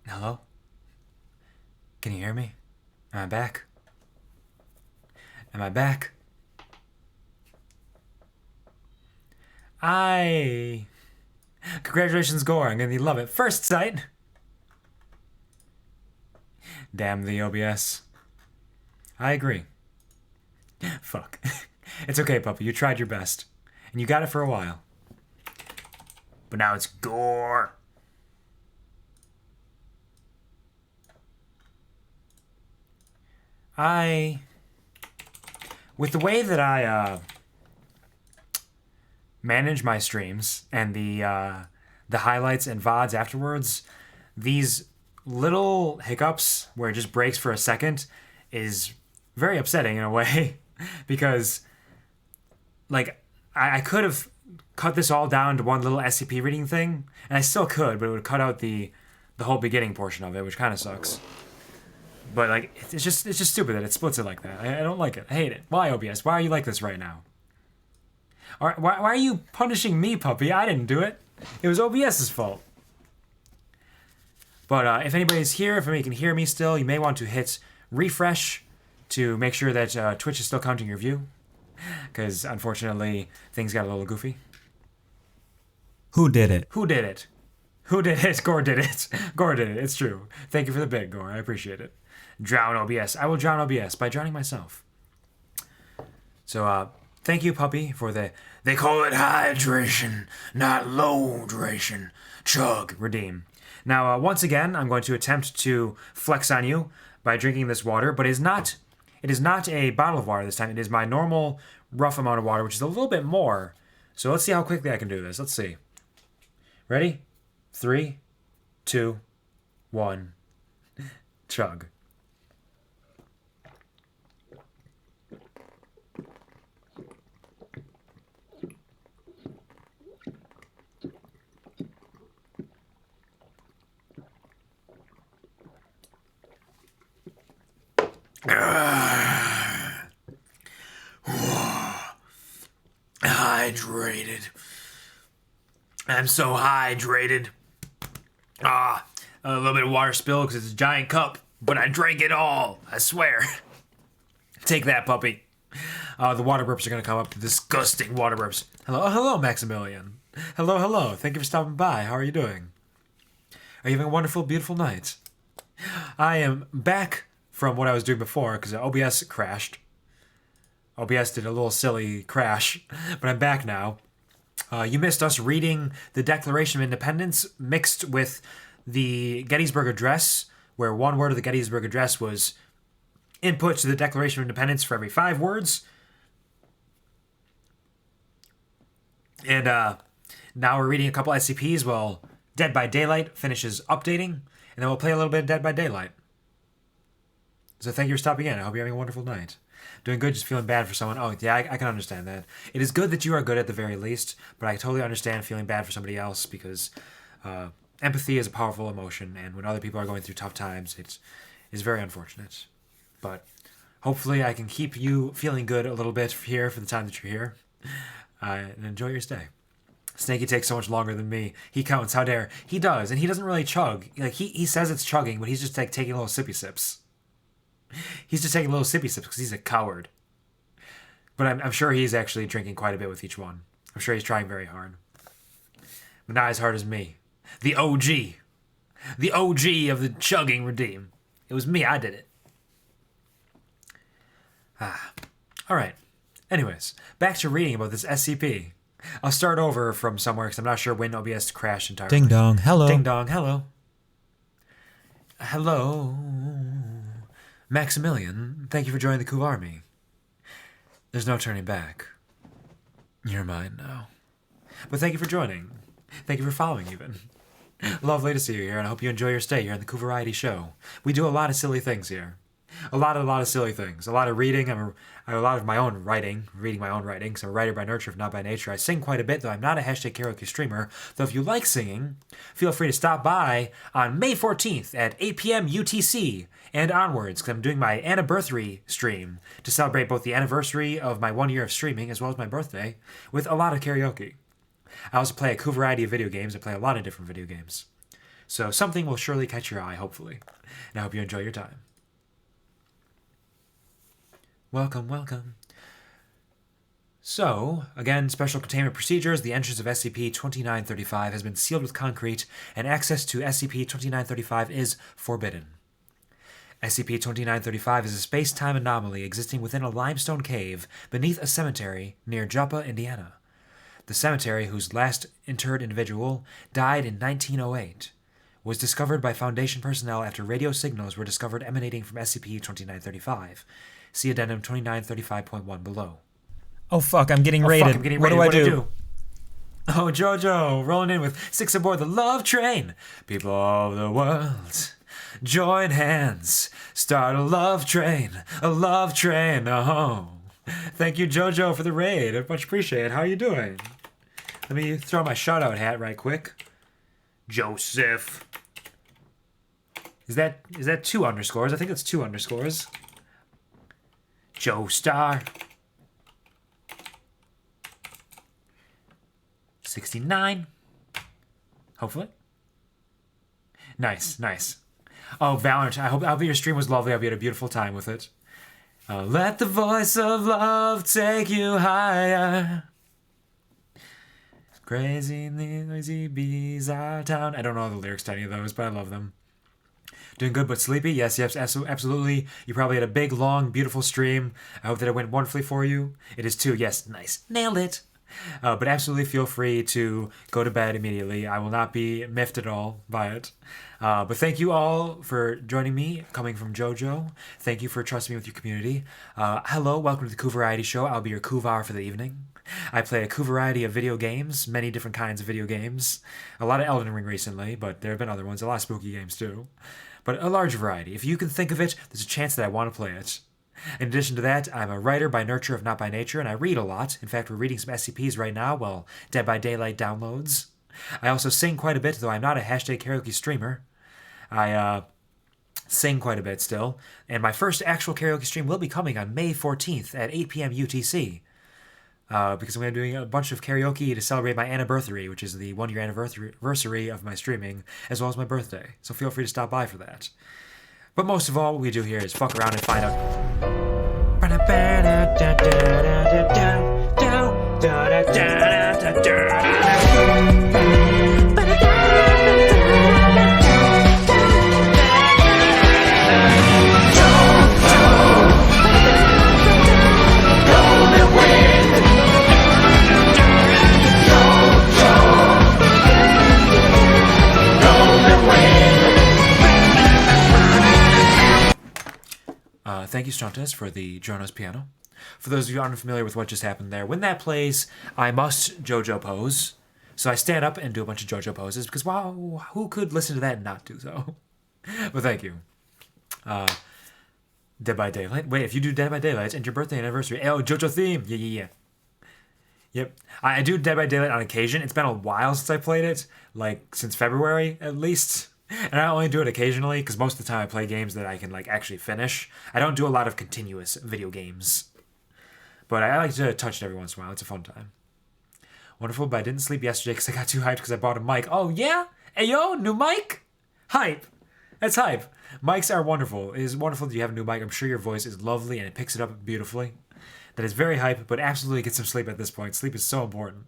Hello? Can you hear me? Am I back? Am I back? Congratulations, Gore. I'm gonna love it. First sight! Damn the OBS. I agree. Fuck. It's okay, puppy. You tried your best. And you got it for a while. But now it's Gore. With the way that I manage my streams and the highlights and VODs afterwards, these little hiccups where it just breaks for a second is very upsetting in a way because, like, I could have cut this all down to one little SCP reading thing, and I still could, but it would cut out the whole beginning portion of it, which kind of sucks. But, like, it's just stupid that it splits it like that. I don't like it. I hate it. Why, OBS? Why are you like this right now? Why are you punishing me, puppy? I didn't do it. It was OBS's fault. But if anybody's here, if anybody can hear me still, you may want to hit refresh to make sure that Twitch is still counting your view. Because, unfortunately, things got a little goofy. Who did it? Who did it? Who did it? Gore did it. Gore did it. It's true. Thank you for the bid, Gore. I appreciate it. Drown OBS. I will drown OBS by drowning myself. So, thank you, puppy, for the... They call it hydration, not low duration. Chug. Redeem. Now, once again, I'm going to attempt to flex on you by drinking this water, but it is not a bottle of water this time. It is my normal rough amount of water, which is a little bit more. So let's see how quickly I can do this. Let's see. Ready? 3, 2, 1. Chug. Hydrated. I'm so hydrated. A little bit of water spilled because it's a giant cup, but I drank it all. I swear. Take that, puppy. The water burps are gonna come up. Disgusting water burps. Hello, Maximilian. Hello. Thank you for stopping by. How are you doing? Are you having a wonderful, beautiful night? I am back from what I was doing before because OBS crashed. OBS did a little silly crash, but I'm back now. You missed us reading the Declaration of Independence mixed with the Gettysburg Address, where one word of the Gettysburg Address was input to the Declaration of Independence for every 5 words. And now we're reading a couple SCPs while Dead by Daylight finishes updating, and then we'll play a little bit of Dead by Daylight. So thank you for stopping in. I hope you're having a wonderful night. Doing good, just feeling bad for someone. Oh, yeah, I can understand that. It is good that you are good at the very least, but I totally understand feeling bad for somebody else because empathy is a powerful emotion, and when other people are going through tough times, it is very unfortunate. But hopefully I can keep you feeling good a little bit here for the time that you're here, and enjoy your stay. Snaky takes so much longer than me. He counts, how dare. He does, and he doesn't really chug. Like, he says it's chugging, but he's just like taking little sippy sips. He's just taking little sippy sips because he's a coward. But I'm sure he's actually drinking quite a bit with each one. I'm sure he's trying very hard. But not as hard as me. The OG. The OG of the chugging redeem. It was me, I did it. Alright. Anyways, back to reading about this SCP. I'll start over from somewhere because I'm not sure when OBS crashed entirely. Ding dong, hello. Ding dong, hello. Hello. Maximilian, thank you for joining the cool army. There's no turning back. You're mine now. But thank you for joining. Thank you for following, even. Lovely to see you here, and I hope you enjoy your stay here on the QuvarTV show. We do a lot of silly things here. A lot of silly things. A lot of reading. I have a lot of my own writing. Reading my own writing, because I'm a writer by nurture, if not by nature. I sing quite a bit, though I'm not a hashtag karaoke streamer. Though if you like singing, feel free to stop by on May 14th at 8 p.m. UTC and onwards, because I'm doing my anniversary stream to celebrate both the anniversary of my 1 year of streaming as well as my birthday with a lot of karaoke. I also play a variety of video games. I play a lot of different video games. So something will surely catch your eye, hopefully. And I hope you enjoy your time. Welcome, welcome. So, again, special containment procedures. The entrance of SCP-2935 has been sealed with concrete, and access to SCP-2935 is forbidden. SCP-2935 is a space-time anomaly existing within a limestone cave beneath a cemetery near Joppa, Indiana. The cemetery, whose last interred individual died in 1908, was discovered by Foundation personnel after radio signals were discovered emanating from SCP-2935. See Addendum 2935.1 below. Oh fuck, I'm getting raided. Fuck, I'm getting what raided. do I do? Oh, Jojo, rolling in with 6 aboard the love train. People of the world, join hands, start a love train, oh. Thank you, Jojo, for the raid. I much appreciate it. How are you doing? Let me throw my shout-out hat right quick. Joseph. Is that 2 underscores? I think it's 2 underscores. Joestar. 69. Hopefully. Nice, nice. Oh, Valorant, I hope your stream was lovely. I hope you had a beautiful time with it. Let the voice of love take you higher. Crazy noisy bees our town. I don't know the lyrics to any of those, but I love them. Doing good but sleepy? Yes, absolutely. You probably had a big, long, beautiful stream. I hope that it went wonderfully for you. It is too. Yes, nice. Nailed it. But absolutely feel free to go to bed immediately. I will not be miffed at all by it. But thank you all for joining me, coming from JoJo. Thank you for trusting me with your community. Hello, welcome to the QuvarTV show. I'll be your Quvar for the evening. I play a variety of video games, many different kinds of video games. A lot of Elden Ring recently, but there have been other ones, a lot of spooky games too. But a large variety. If you can think of it, there's a chance that I want to play it. In addition to that, I'm a writer by nurture, if not by nature, and I read a lot. In fact, we're reading some SCPs right now while Dead by Daylight downloads. I also sing quite a bit, though I'm not a hashtag karaoke streamer. I sing quite a bit still, and my first actual karaoke stream will be coming on May 14th at 8 p.m. UTC. Because I'm going to be doing a bunch of karaoke to celebrate my anniversary, which is the 1-year anniversary of my streaming, as well as my birthday. So feel free to stop by for that. But most of all, what we do here is fuck around and find out. Thank you, Strontus, for the Jonas piano. For those of you unfamiliar with what just happened there, when that plays, I must JoJo pose. So I stand up and do a bunch of JoJo poses, because wow, who could listen to that and not do so? But thank you. Dead by Daylight. Wait, if you do Dead by Daylight and your birthday anniversary, oh, JoJo theme. Yeah. Yep. I do Dead by Daylight on occasion. It's been a while since I played it, like since February at least. And I only do it occasionally because most of the time I play games that I can like actually finish. I don't do a lot of continuous video games. But I like to touch it every once in a while. It's a fun time. Wonderful, but I didn't sleep yesterday because I got too hyped because I bought a mic. Oh, yeah? Hey, yo, new mic? Hype. That's hype. Mics are wonderful. It is wonderful that you have a new mic. I'm sure your voice is lovely and it picks it up beautifully. That is very hype, but absolutely get some sleep at this point. Sleep is so important.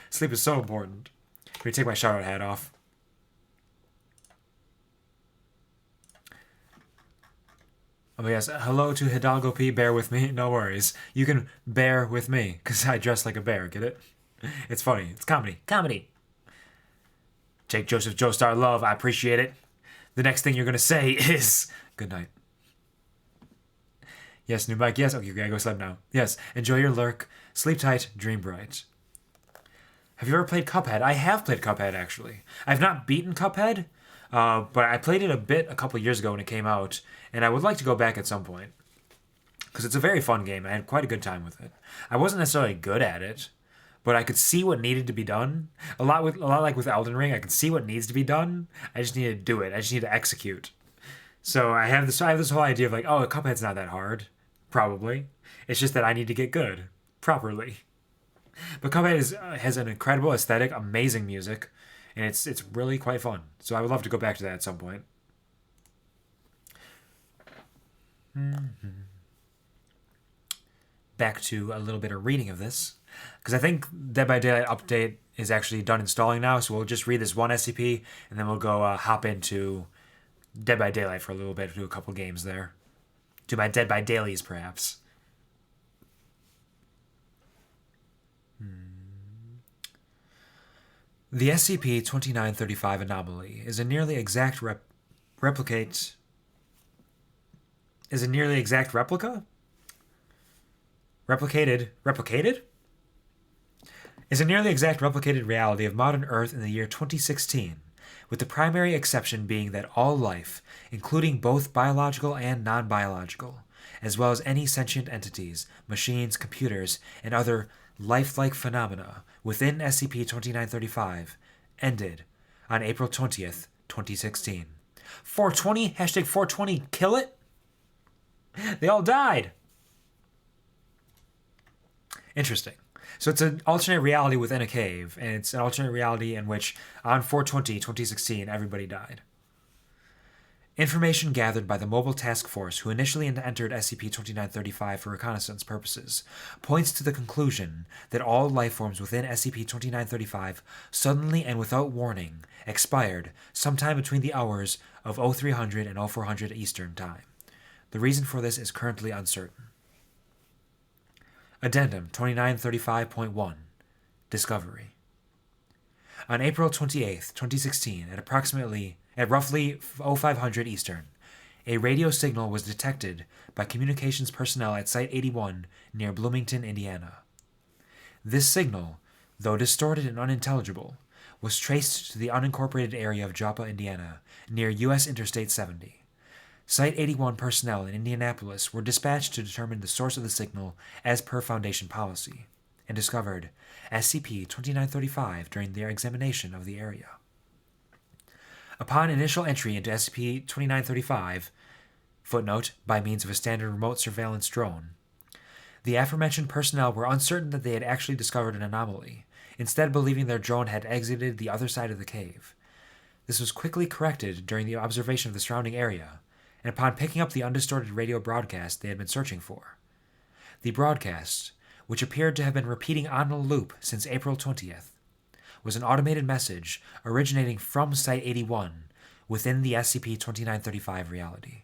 Sleep is so important. Let me take my shout-out hat off. Oh, yes. Hello to Hidalgo P. Bear with me. No worries. You can bear with me because I dress like a bear. Get it? It's funny. It's comedy. Comedy. Jake Joseph Joestar Love. I appreciate it. The next thing you're going to say is good night. Yes, new mic. Yes. Okay, I go sleep now. Yes. Enjoy your lurk. Sleep tight. Dream bright. Have you ever played Cuphead? I have played Cuphead, actually. I've not beaten Cuphead, but I played it a bit a couple years ago when it came out, and I would like to go back at some point. Because it's a very fun game. I had quite a good time with it. I wasn't necessarily good at it, but I could see what needed to be done. A lot like with Elden Ring, I could see what needs to be done. I just need to do it. I just need to execute. So I have this whole idea of like, oh, Cuphead's not that hard. Probably. It's just that I need to get good. Properly. But Cuphead has an incredible aesthetic, amazing music, and it's really quite fun. So I would love to go back to that at some point. Back to a little bit of reading of this, because I think Dead by Daylight update is actually done installing now, so we'll just read this one SCP, and then we'll go hop into Dead by Daylight for a little bit, do a couple games there. Do my Dead by Dailies, perhaps. The SCP-2935 anomaly is a nearly exact replica? Replicated? Is a nearly exact replicated reality of modern Earth in the year 2016, with the primary exception being that all life, including both biological and non-biological, as well as any sentient entities, machines, computers, and other lifelike phenomena within SCP-2935, ended on April 20th, 2016. 420? Hashtag 420 kill it? They all died. Interesting. So it's an alternate reality within a cave, and it's an alternate reality in which on 4/20/2016 everybody died. Information gathered by the Mobile Task Force, who initially entered SCP-2935 for reconnaissance purposes, points to the conclusion that all lifeforms within SCP-2935 suddenly and without warning expired sometime between the hours of 0300 and 0400 Eastern Time. The reason for this is currently uncertain. Addendum 2935.1 Discovery. On April 28, 2016, at roughly 0500 Eastern, a radio signal was detected by communications personnel at Site 81 near Bloomington, Indiana. This signal, though distorted and unintelligible, was traced to the unincorporated area of Joppa, Indiana, near U.S. Interstate 70. Site 81 personnel in Indianapolis were dispatched to determine the source of the signal as per Foundation policy, and discovered SCP-2935 during their examination of the area. Upon initial entry into SCP-2935, footnote, by means of a standard remote surveillance drone, the aforementioned personnel were uncertain that they had actually discovered an anomaly, instead believing their drone had exited the other side of the cave. This was quickly corrected during the observation of the surrounding area, and upon picking up the undistorted radio broadcast they had been searching for. The broadcast, which appeared to have been repeating on a loop since April 20th, was an automated message originating from Site 81 within the SCP-2935 reality.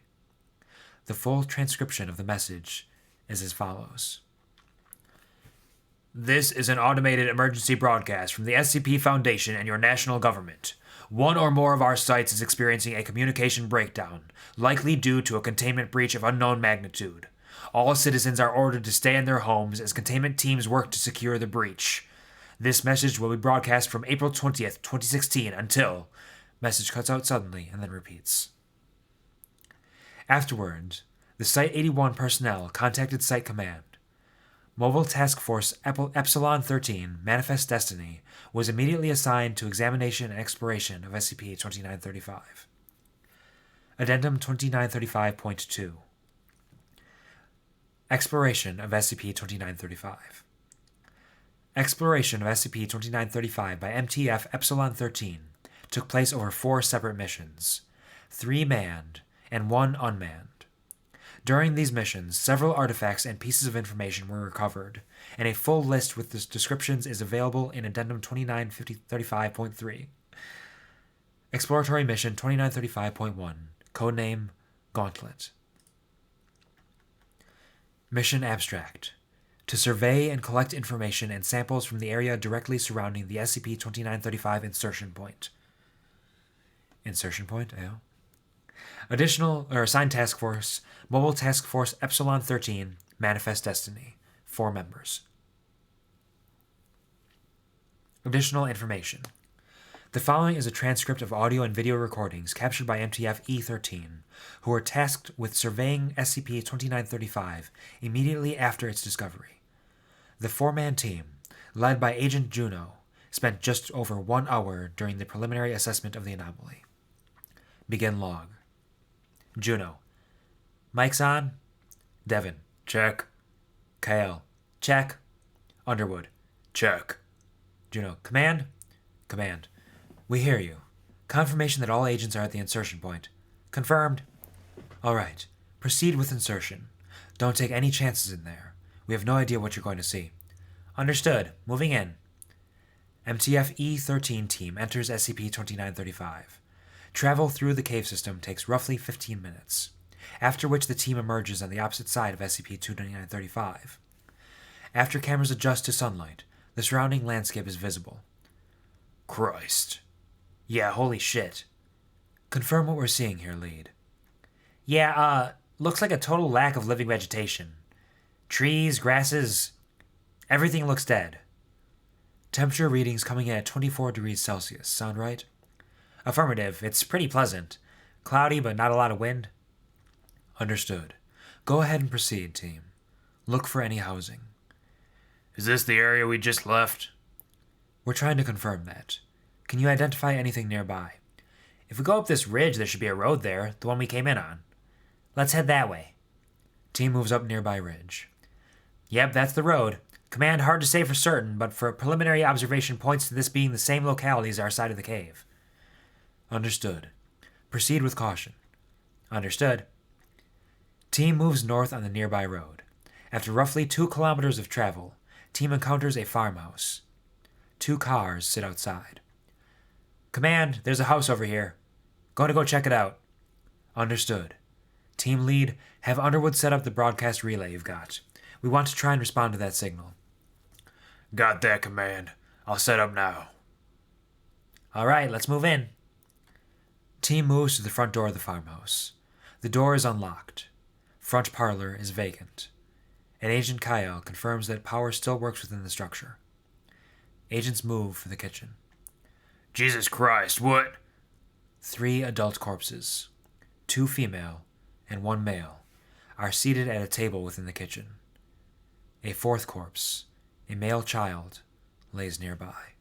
The full transcription of the message is as follows. This is an automated emergency broadcast from the SCP Foundation and your national government. One or more of our sites is experiencing a communication breakdown, likely due to a containment breach of unknown magnitude. All citizens are ordered to stay in their homes as containment teams work to secure the breach. This message will be broadcast from April 20th, 2016 until... Message cuts out suddenly and then repeats. Afterwards, the Site-81 personnel contacted Site Command. Mobile Task Force Epsilon 13, Manifest Destiny, was immediately assigned to examination and exploration of SCP-2935. Addendum 2935.2 Exploration of SCP-2935. Exploration of SCP-2935 by MTF Epsilon 13 took place over 4 separate missions, 3 manned and 1 unmanned. During these missions, several artifacts and pieces of information were recovered, and a full list with the descriptions is available in Addendum 2935.3. Exploratory Mission 2935.1, Codename Gauntlet. Mission Abstract: to survey and collect information and samples from the area directly surrounding the SCP-2935 insertion point. Insertion point, yeah. Assigned Task Force, Mobile Task Force Epsilon 13, Manifest Destiny, 4 members. Additional information. The following is a transcript of audio and video recordings captured by MTF E13, who were tasked with surveying SCP-2935 immediately after its discovery. The 4-man team, led by Agent Juno, spent just over 1 hour during the preliminary assessment of the anomaly. Begin log. Juno. Mic's on. Devin. Check. Kale. Check. Underwood. Check. Juno. Command. Command. We hear you. Confirmation that all agents are at the insertion point. Confirmed. All right. Proceed with insertion. Don't take any chances in there. We have no idea what you're going to see. Understood. Moving in. MTF E13 team enters SCP-2935. Travel through the cave system takes roughly 15 minutes, after which the team emerges on the opposite side of SCP-2935. After cameras adjust to sunlight, the surrounding landscape is visible. Christ. Yeah, holy shit. Confirm what we're seeing here, Lead. Yeah, looks like a total lack of living vegetation. Trees, grasses, everything looks dead. Temperature readings coming in at 24 degrees Celsius, sound right? Affirmative, it's pretty pleasant. Cloudy, but not a lot of wind. Understood. Go ahead and proceed, team. Look for any housing. Is this the area we just left? We're trying to confirm that. Can you identify anything nearby? If we go up this ridge, there should be a road there, the one we came in on. Let's head that way. Team moves up nearby ridge. Yep, that's the road. Command, hard to say for certain, but for preliminary observation points to this being the same locality as our side of the cave. Understood. Proceed with caution. Understood. Team moves north on the nearby road. After roughly 2 kilometers of travel, team encounters a farmhouse. 2 cars sit outside. Command, there's a house over here. Going to go check it out. Understood. Team lead, have Underwood set up the broadcast relay you've got. We want to try and respond to that signal. Got that, Command. I'll set up now. All right, let's move in. Team moves to the front door of the farmhouse. The door is unlocked. Front parlor is vacant. And Agent Kyle confirms that power still works within the structure. Agents move for the kitchen. Jesus Christ, what? 3 adult corpses, 2 female and 1 male, are seated at a table within the kitchen. A 4th corpse, a male child, lays nearby.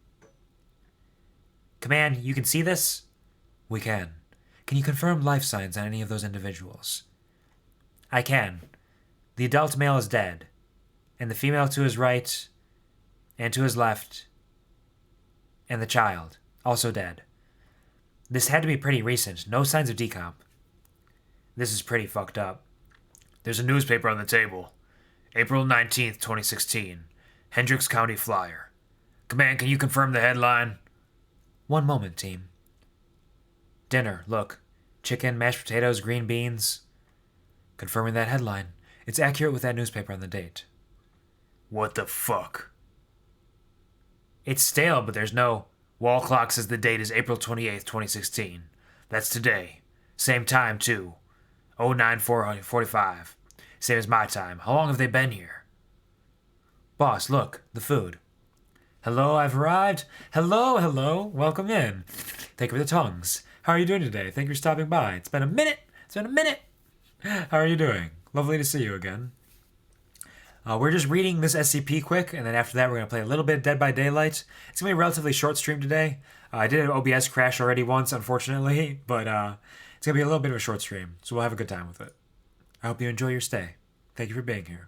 Command, you can see this? We can. Can you confirm life signs on any of those individuals? I can. The adult male is dead, and the female to his right and to his left, and the child, also dead. This had to be pretty recent. No signs of decomp. This is pretty fucked up. There's a newspaper on the table. April 19th, 2016. Hendricks County Flyer. Command, can you confirm the headline? One moment, team. Dinner, look. Chicken, mashed potatoes, green beans. Confirming that headline. It's accurate with that newspaper on the date. What the fuck? It's stale, but there's no... Wall clock says the date is April 28th, 2016. That's today. Same time, too. 09:45. Same as my time. How long have they been here? Boss, look. The food. Hello, I've arrived. Hello, hello. Welcome in. Thank you for the tongues. How are you doing today? Thank you for stopping by. It's been a minute. How are you doing? Lovely to see you again. We're just reading this SCP quick, and then after that we're going to play a little bit of Dead by Daylight. It's going to be a relatively short stream today. I did an OBS crash already once, unfortunately, but it's going to be a little bit of a short stream, so we'll have a good time with it. I hope you enjoy your stay. Thank you for being here.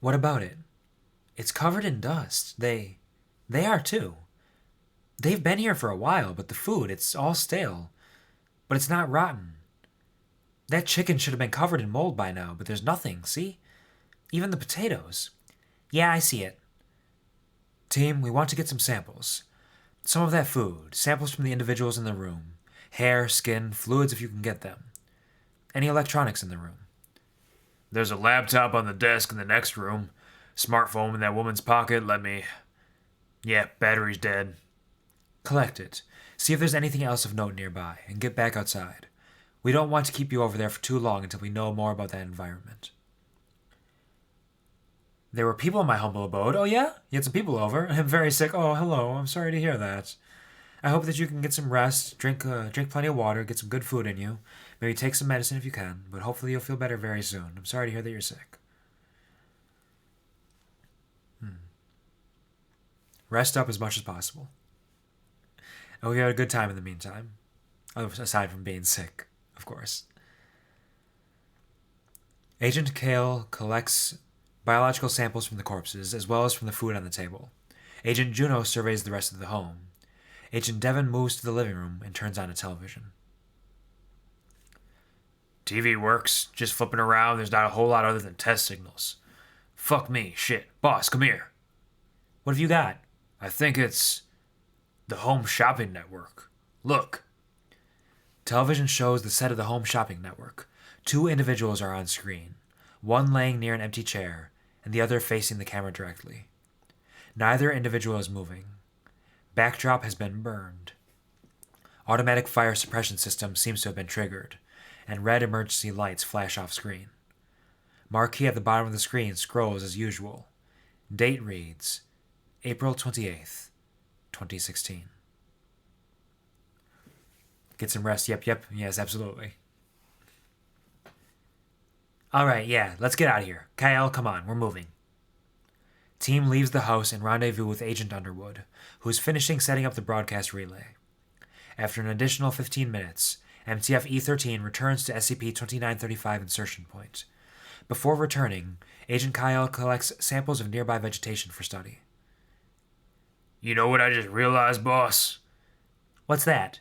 What about it? It's covered in dust. They are too. They've been here for a while, but the food, it's all stale. But it's not rotten. That chicken should have been covered in mold by now, but there's nothing, see? Even the potatoes. Yeah, I see it. Team, we want to get some samples. Some of that food, samples from the individuals in the room. Hair, skin, fluids if you can get them. Any electronics in the room? There's a laptop on the desk in the next room. Smartphone in that woman's pocket, Yeah, battery's dead. Collect it. See if there's anything else of note nearby, and get back outside. We don't want to keep you over there for too long until we know more about that environment. There were people in my humble abode. Oh yeah? You had some people over. I'm very sick. Oh, hello. I'm sorry to hear that. I hope that you can get some rest, drink plenty of water, get some good food in you. Maybe take some medicine if you can, but hopefully you'll feel better very soon. I'm sorry to hear that you're sick. Rest up as much as possible. I hope you had a good time in the meantime. Aside from being sick, of course. Agent Kale collects biological samples from the corpses, as well as from the food on the table. Agent Juno surveys the rest of the home. Agent Devon moves to the living room and turns on a television. TV works, just flipping around. There's not a whole lot other than test signals. Fuck me, shit. Boss, come here. What have you got? I think it's the Home Shopping Network. Look. Television shows the set of the Home Shopping Network. 2 individuals are on screen, one laying near an empty chair and the other facing the camera directly. Neither individual is moving. Backdrop has been burned. Automatic fire suppression system seems to have been triggered, and red emergency lights flash off screen. Marquee at the bottom of the screen scrolls as usual. Date reads April 28th, 2016. Get some rest. Yep. Yes, absolutely. Alright, yeah, let's get out of here. Kyle, come on, we're moving. Team leaves the house and rendezvous with Agent Underwood, who is finishing setting up the broadcast relay. After an additional 15 minutes, MTF E13 returns to SCP-2935 insertion point. Before returning, Agent Kyle collects samples of nearby vegetation for study. You know what I just realized, boss? What's that?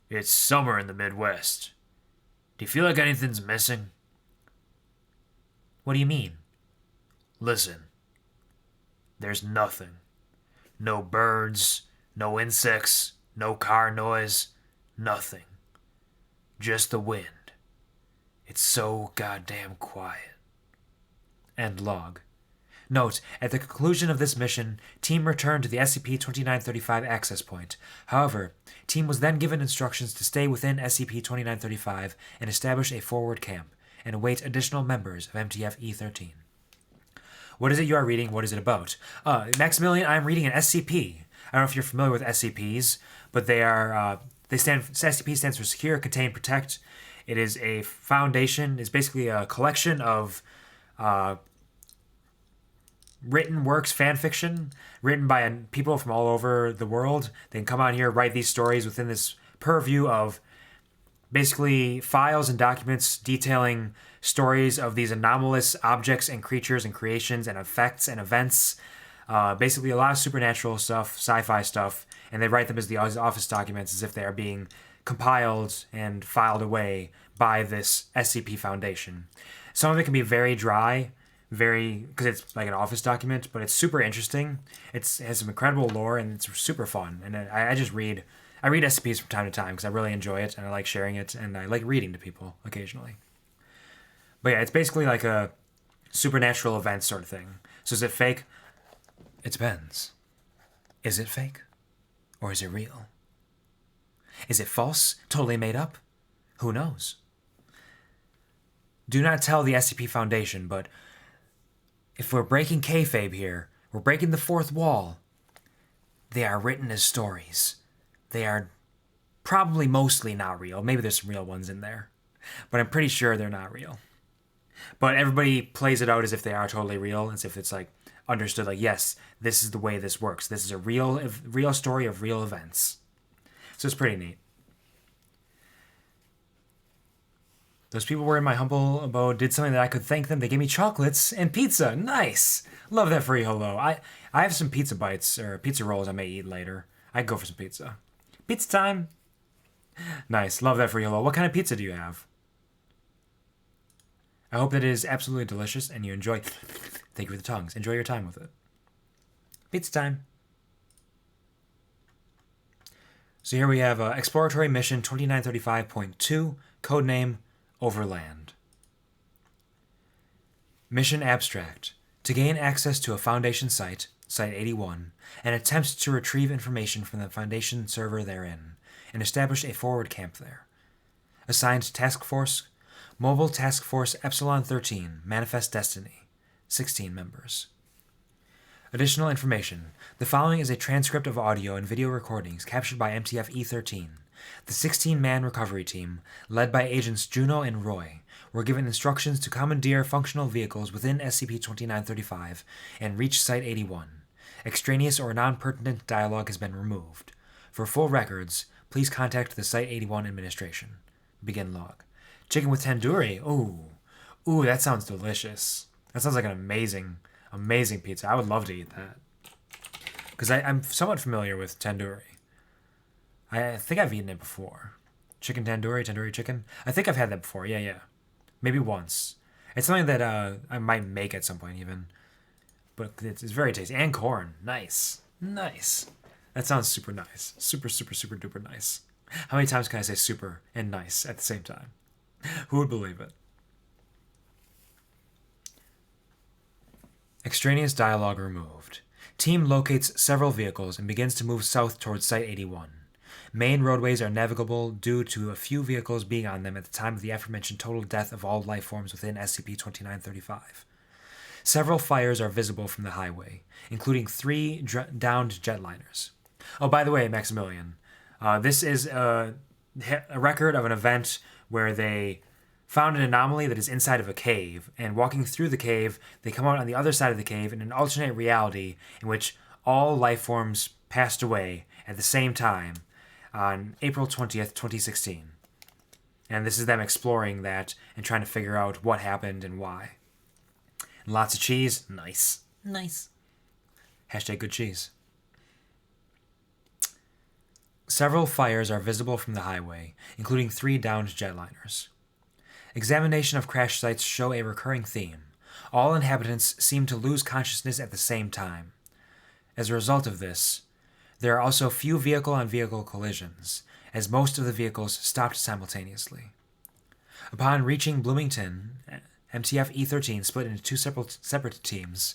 It's summer in the Midwest. Do you feel like anything's missing? What do you mean? Listen. There's nothing. No birds, no insects, no car noise, nothing. Just the wind. It's so goddamn quiet. End log. Note, at the conclusion of this mission, Team returned to the SCP-2935 access point. However, Team was then given instructions to stay within SCP-2935 and establish a forward camp, and await additional members of MTF-E13. What is it you are reading? What is it about? Maximilian, I'm reading an SCP. I don't know if you're familiar with SCPs, but SCP stands for Secure, Contain, Protect. It is a foundation. It's basically a collection of written works, fan fiction, written by people from all over the world. They can come on here, write these stories within this purview of basically files and documents detailing stories of these anomalous objects and creatures and creations and effects and events. Basically a lot of supernatural stuff, sci-fi stuff, and they write them as the office documents as if they are being compiled and filed away by this SCP Foundation. Some of it can be very dry, because it's like an office document, but it's super interesting. It has some incredible lore, and it's super fun. And I read SCPs from time to time because I really enjoy it, and I like sharing it, and I like reading to people occasionally. But yeah, it's basically like a supernatural event sort of thing. So is it fake? It depends. Is it fake? Or is it real? Is it false? Totally made up? Who knows? Do not tell the SCP Foundation, but if we're breaking kayfabe here, we're breaking the fourth wall. They are written as stories. They are probably mostly not real. Maybe there's some real ones in there, but I'm pretty sure they're not real. But everybody plays it out as if they are totally real, as if it's like understood, like, yes, this is the way this works. This is a real story of real events. So it's pretty neat. Those people were in my humble abode, did something that I could thank them. They gave me chocolates and pizza. Nice. Love that for you, hello. I have some pizza bites, or pizza rolls I may eat later. I'd go for some pizza. Pizza time. Nice. Love that for you, hello. What kind of pizza do you have? I hope that it is absolutely delicious and you enjoy. Thank you for the tongues. Enjoy your time with it. Pizza time. So here we have Exploratory Mission 2935.2, codename Overland. Mission Abstract. To gain access to a Foundation site, Site 81, and attempt to retrieve information from the Foundation server therein, and establish a forward camp there. Assigned Task Force, Mobile Task Force Epsilon 13, Manifest Destiny, 16 members. Additional information. The following is a transcript of audio and video recordings captured by MTF E13. The 16-man recovery team, led by agents Juno and Roy, were given instructions to commandeer functional vehicles within SCP-2935 and reach Site 81. Extraneous or non-pertinent dialogue has been removed. For full records, please contact the Site 81 administration. Begin log. Chicken with tandoori. Ooh, that sounds delicious. That sounds like an amazing pizza. I would love to eat that. Because I'm somewhat familiar with tandoori. I think I've eaten it before. Chicken tandoori chicken. I think I've had that before. Yeah, yeah. Maybe once. It's something that I might make at some point even. But it's very tasty. And corn. Nice. Nice. That sounds super nice. Super, super, super duper nice. How many times can I say super and nice at the same time? Who would believe it? Extraneous dialogue removed. Team locates several vehicles and begins to move south towards Site 81. Main roadways are navigable due to a few vehicles being on them at the time of the aforementioned total death of all life forms within SCP-2935. Several fires are visible from the highway, including 3 downed jetliners. Oh, by the way, Maximilian, this is a record of an event where they found an anomaly that is inside of a cave, and walking through the cave, they come out on the other side of the cave in an alternate reality in which all life forms passed away at the same time on April 20th, 2016. And this is them exploring that and trying to figure out what happened and why. And lots of cheese. Nice. Nice. Hashtag good cheese. Several fires are visible from the highway, including 3 downed jetliners. Examination of crash sites show a recurring theme. All inhabitants seem to lose consciousness at the same time. As a result of this, there are also few vehicle-on-vehicle collisions, as most of the vehicles stopped simultaneously. Upon reaching Bloomington, MTF E-13 split into 2 separate teams,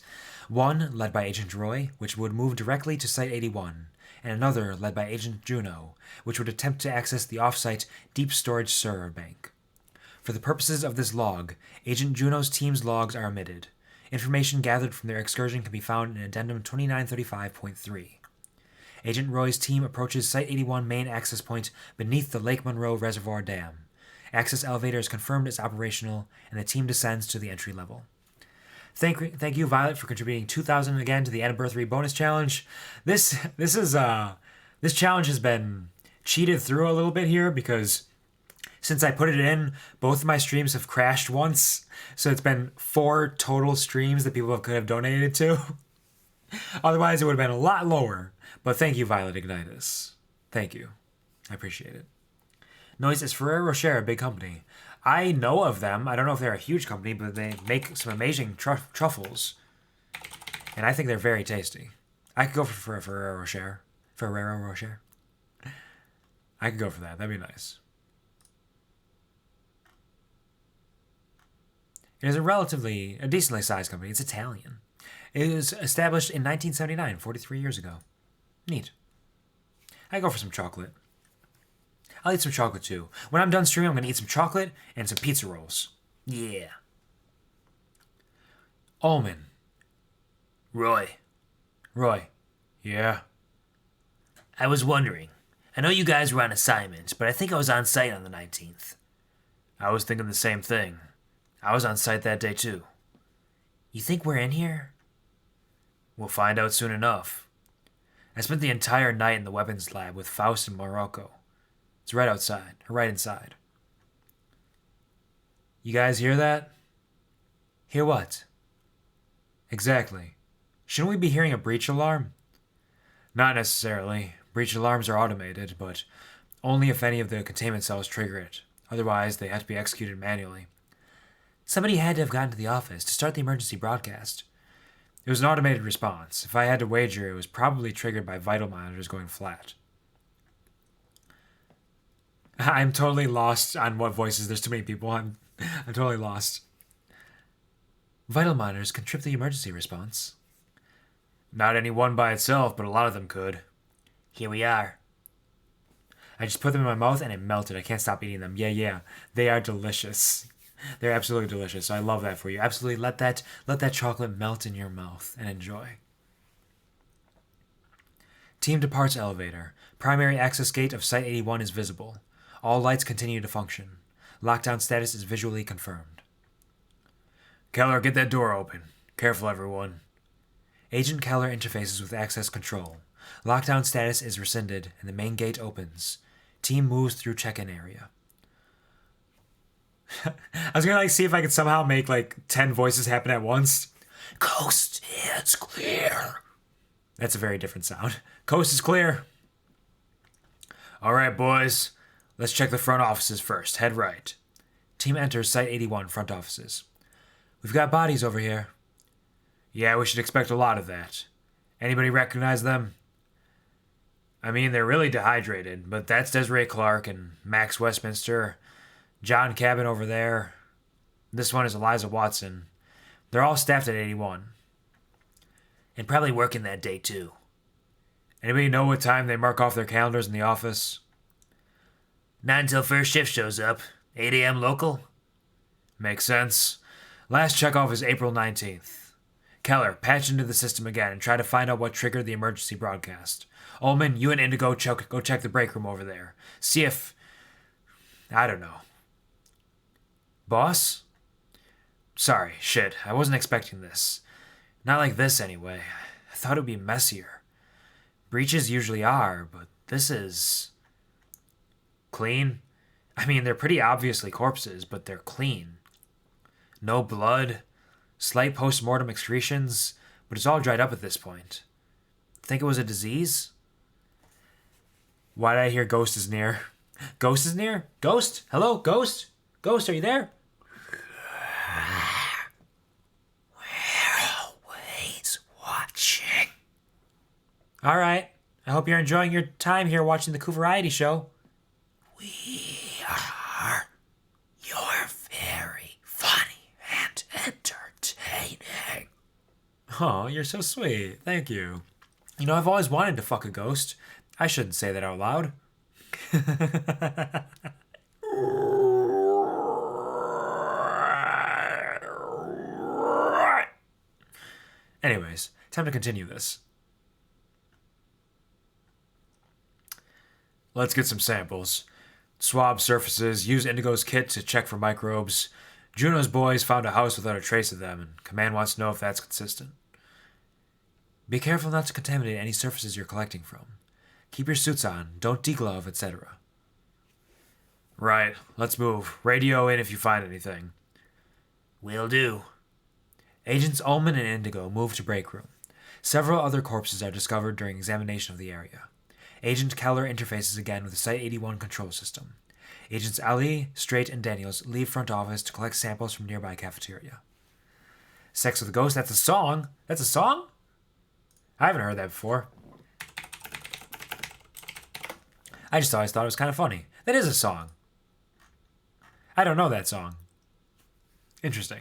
one led by Agent Roy, which would move directly to Site 81, and another led by Agent Juno, which would attempt to access the off-site deep storage server bank. For the purposes of this log, Agent Juno's team's logs are omitted. Information gathered from their excursion can be found in Addendum 2935.3. Agent Roy's team approaches Site 81 main access point beneath the Lake Monroe Reservoir Dam. Access elevator is confirmed as operational, and the team descends to the entry level. Thank you, Violet, for contributing 2,000 again to the anniversary bonus challenge. This challenge has been cheated through a little bit here because since I put it in, both of my streams have crashed once, so it's been 4 total streams that people could have donated to. Otherwise, it would have been a lot lower. But thank you, Violet Ignitus. Thank you. I appreciate it. Noise is Ferrero Rocher, a big company. I know of them. I don't know if they're a huge company, but they make some amazing truffles. And I think they're very tasty. I could go for Ferrero Rocher. Ferrero Rocher. I could go for that. That'd be nice. It is a decently sized company. It's Italian. It was established in 1979, 43 years ago. Neat. I go for some chocolate. I'll eat some chocolate too. When I'm done streaming, I'm going to eat some chocolate and some pizza rolls. Yeah. Ullman. Roy. Yeah. I was wondering. I know you guys were on assignment, but I think I was on site on the 19th. I was thinking the same thing. I was on site that day too. You think we're in here? We'll find out soon enough. I spent the entire night in the weapons lab with Faust and Morocco. It's right outside, or right inside. You guys hear that? Hear what? Exactly. Shouldn't we be hearing a breach alarm? Not necessarily. Breach alarms are automated, but only if any of the containment cells trigger it. Otherwise, they have to be executed manually. Somebody had to have gotten to the office to start the emergency broadcast. It was an automated response. If I had to wager, it was probably triggered by vital monitors going flat. I'm totally lost on what voices. There's too many people. I'm totally lost. Vital monitors can trip the emergency response. Not any one by itself, but a lot of them could. Here we are. I just put them in my mouth and it melted. I can't stop eating them. Yeah. They are delicious. They're absolutely delicious. I love that for you. Absolutely let that chocolate melt in your mouth and enjoy. Team departs elevator. Primary access gate of Site 81 is visible. All lights continue to function. Lockdown status is visually confirmed. Keller, get that door open. Careful, everyone. Agent Keller interfaces with access control. Lockdown status is rescinded and the main gate opens. Team moves through check-in area. I was gonna see if I could somehow make 10 voices happen at once. Coast, it's clear. That's a very different sound. Coast is clear. All right, boys. Let's check the front offices first. Head right. Team enters Site 81 front offices. We've got bodies over here. Yeah, we should expect a lot of that. Anybody recognize them? I mean, they're really dehydrated, but that's Desiree Clark and Max Westminster, John Cabin over there. This one is Eliza Watson. They're all staffed at 81. And probably working that day too. Anybody know what time they mark off their calendars in the office? Not until first shift shows up. 8 a.m. local? Makes sense. Last checkoff is April 19th. Keller, patch into the system again and try to find out what triggered the emergency broadcast. Ullman, you and Indigo go check the break room over there. See if... I don't know. Boss? Sorry, shit. I wasn't expecting this. Not like this, anyway. I thought it would be messier. Breaches usually are, but this is... clean? I mean, they're pretty obviously corpses, but they're clean. No blood, slight post-mortem excretions, but it's all dried up at this point. Think it was a disease? Why did I hear Ghost is near? Ghost is near? Ghost? Hello, Ghost? Ghost, are you there? We're always watching. All right. I hope you're enjoying your time here watching the QuvarTV show. We are. You're very funny and entertaining. Oh, you're so sweet. Thank you. You know, I've always wanted to fuck a ghost. I shouldn't say that out loud. Anyways, time to continue this. Let's get some samples. Swab surfaces, use Indigo's kit to check for microbes. Juno's boys found a house without a trace of them, and Command wants to know if that's consistent. Be careful not to contaminate any surfaces you're collecting from. Keep your suits on, don't deglove, etc. Right, let's move. Radio in if you find anything. Will do. Agents Ullman and Indigo move to break room. Several other corpses are discovered during examination of the area. Agent Keller interfaces again with the Site 81 control system. Agents Ali, Strait, and Daniels leave front office to collect samples from nearby cafeteria. Sex with a Ghost, that's a song? That's a song? I haven't heard that before. I just always thought it was kind of funny. That is a song. I don't know that song. Interesting.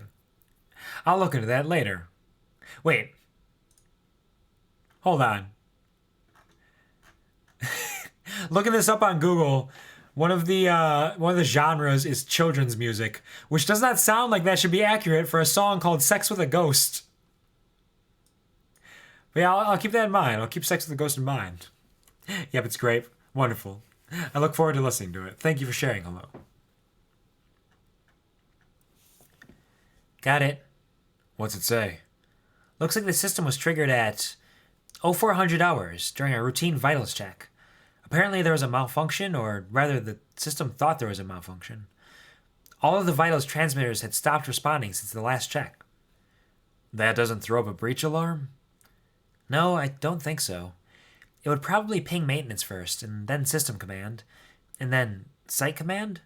I'll look into that later. Wait. Hold on. Looking this up on Google, one of the genres is children's music, which does not sound like that should be accurate for a song called Sex with a Ghost. But yeah, I'll keep that in mind. I'll keep Sex with a Ghost in mind. Yep, it's great. Wonderful. I look forward to listening to it. Thank you for sharing. Hello. Got it. What's it say? Looks like the system was triggered at 0400 hours during a routine vitals check. Apparently there was a malfunction, or rather the system thought there was a malfunction. All of the vitals transmitters had stopped responding since the last check. That doesn't throw up a breach alarm? No, I don't think so. It would probably ping maintenance first, and then system command, and then site command?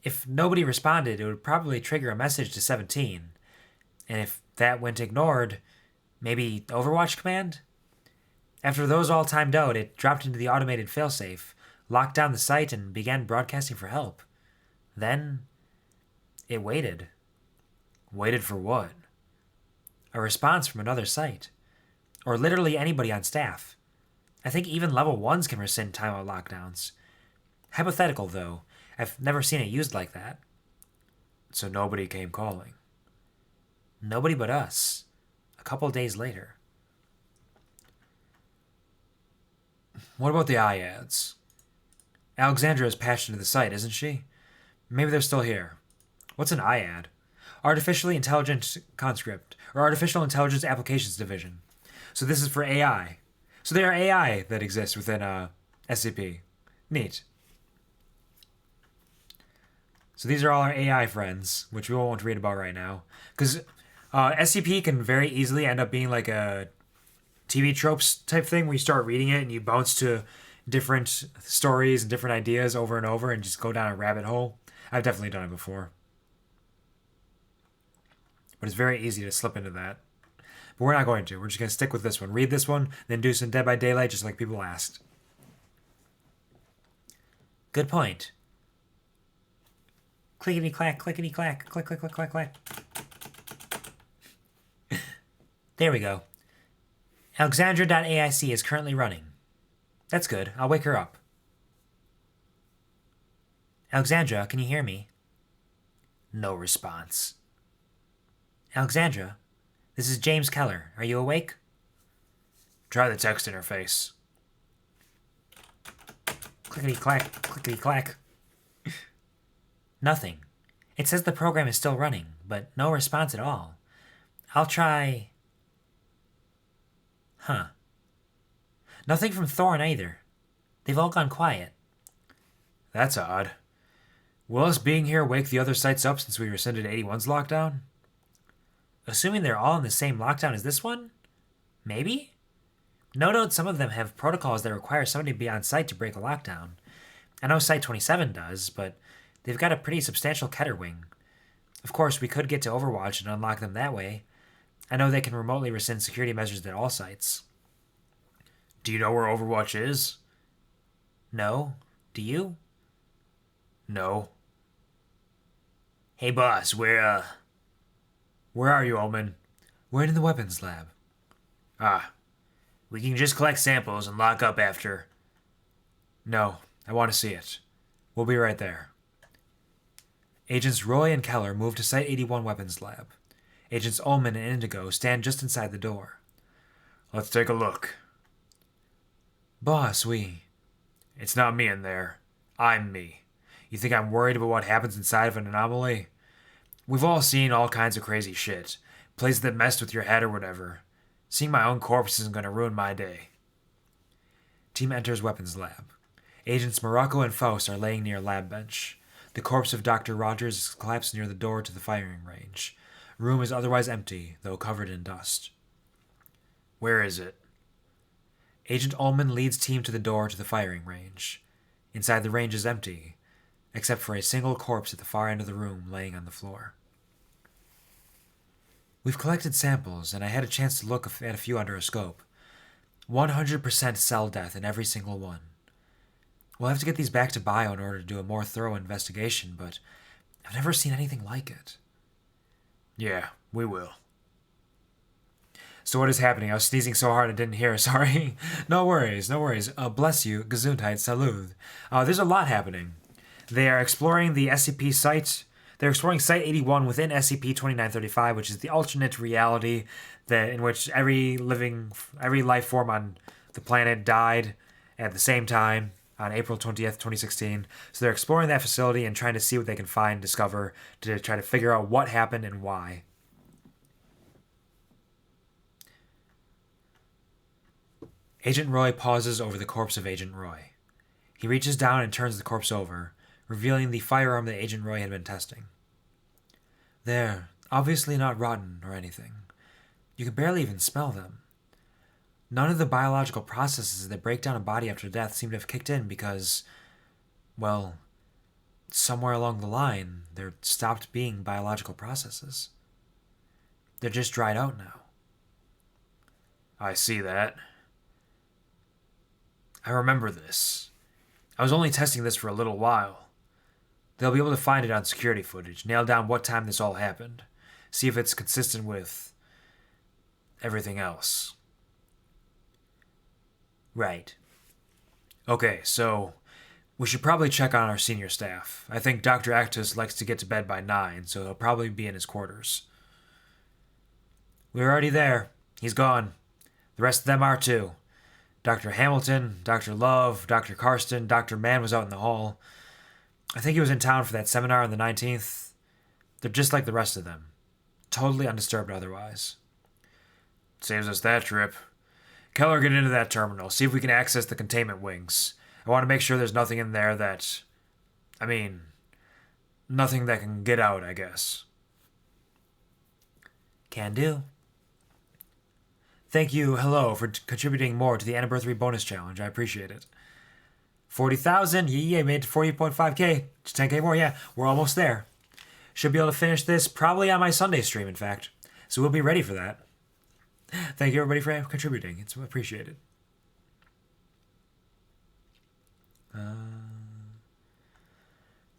If nobody responded, it would probably trigger a message to 17. And if that went ignored, maybe Overwatch command? After those all timed out, it dropped into the automated failsafe, locked down the site, and began broadcasting for help. Then, it waited. Waited for what? A response from another site. Or literally anybody on staff. I think even level 1s can rescind timeout lockdowns. Hypothetical, though. I've never seen it used like that. So nobody came calling. Nobody but us. A couple days later. What about the IADs? Alexandra is patched into the site, isn't she? Maybe they're still here. What's an IAD? Artificially Intelligent Conscript, or Artificial Intelligence Applications Division. So this is for AI. So there are AI that exists within SCP. Neat. So these are all our AI friends, which we won't read about right now. Because SCP can very easily end up being like a TV tropes type thing where you start reading it and you bounce to different stories and different ideas over and over and just go down a rabbit hole. I've definitely done it before. But it's very easy to slip into that. But we're not going to. We're just going to stick with this one. Read this one, then do some Dead by Daylight just like people asked. Good point. Clickety clack, clickety clack, click, click, click, clack, clack. There we go. Alexandra.aic is currently running. That's good. I'll wake her up. Alexandra, can you hear me? No response. Alexandra, this is James Keller. Are you awake? Try the text interface. Clickety clack, clickety clack. Nothing. It says the program is still running, but no response at all. I'll try... Huh. Nothing from Thorne either. They've all gone quiet. That's odd. Will us being here wake the other sites up since we rescinded 81's lockdown? Assuming they're all in the same lockdown as this one? Maybe? No doubt some of them have protocols that require somebody to be on site to break a lockdown. I know Site 27 does, but they've got a pretty substantial Keter wing. Of course, we could get to Overwatch and unlock them that way. I know they can remotely rescind security measures at all sites. Do you know where Overwatch is? No. Do you? No. Hey boss, Where are you, Ullman? we're in the weapons lab. Ah. We can just collect samples and lock up after. No, I want to see it. We'll be right there. Agents Roy and Keller move to Site 81 Weapons Lab. Agents Ullman and Indigo stand just inside the door. Let's take a look. Boss, It's not me in there. I'm me. You think I'm worried about what happens inside of an anomaly? We've all seen all kinds of crazy shit. Places that messed with your head or whatever. Seeing my own corpse isn't going to ruin my day. Team enters Weapons Lab. Agents Morocco and Faust are laying near a lab bench. The corpse of Dr. Rogers is collapsed near the door to the firing range. Room is otherwise empty, though covered in dust. Where is it? Agent Ullman leads team to the door to the firing range. Inside the range is empty, except for a single corpse at the far end of the room laying on the floor. We've collected samples, and I had a chance to look at a few under a scope. 100% cell death in every single one. We'll have to get these back to Bio in order to do a more thorough investigation, but I've never seen anything like it. Yeah, we will. So what is happening? I was sneezing so hard I didn't hear. Sorry. No worries. Bless you. Gesundheit. Salud. There's a lot happening. They are exploring the SCP site. They're exploring Site 81 within SCP-2935, which is the alternate reality in which every life form on the planet died at the same time on April 20th, 2016. So they're exploring that facility and trying to see what they can find, discover, to try to figure out what happened and why. Agent Roy pauses over the corpse of Agent Roy. He reaches down and turns the corpse over, revealing the firearm that Agent Roy had been testing. They're obviously not rotten or anything. You can barely even smell them. None of the biological processes that break down a body after death seem to have kicked in because, well, somewhere along the line, there stopped being biological processes. They're just dried out now. I see that. I remember this. I was only testing this for a little while. They'll be able to find it on security footage, nail down what time this all happened, see if it's consistent with everything else. Right. Okay, so we should probably check on our senior staff. I think Dr. Actus likes to get to bed by 9, so he'll probably be in his quarters. We're already there. He's gone. The rest of them are too. Dr. Hamilton, Dr. Love, Dr. Karsten, Dr. Mann was out in the hall. I think he was in town for that seminar on the 19th. They're just like the rest of them. Totally undisturbed otherwise. Saves us that trip. Keller, get into that terminal. See if we can access the containment wings. I want to make sure there's nothing in there that... nothing that can get out, I guess. Can do. Thank you, hello, for contributing more to the anniversary bonus challenge. I appreciate it. 40,000. Yeah, made it to 40.5k. Just 10k more. Yeah, we're almost there. Should be able to finish this probably on my Sunday stream, in fact. So we'll be ready for that. Thank you, everybody, for contributing. It's appreciated.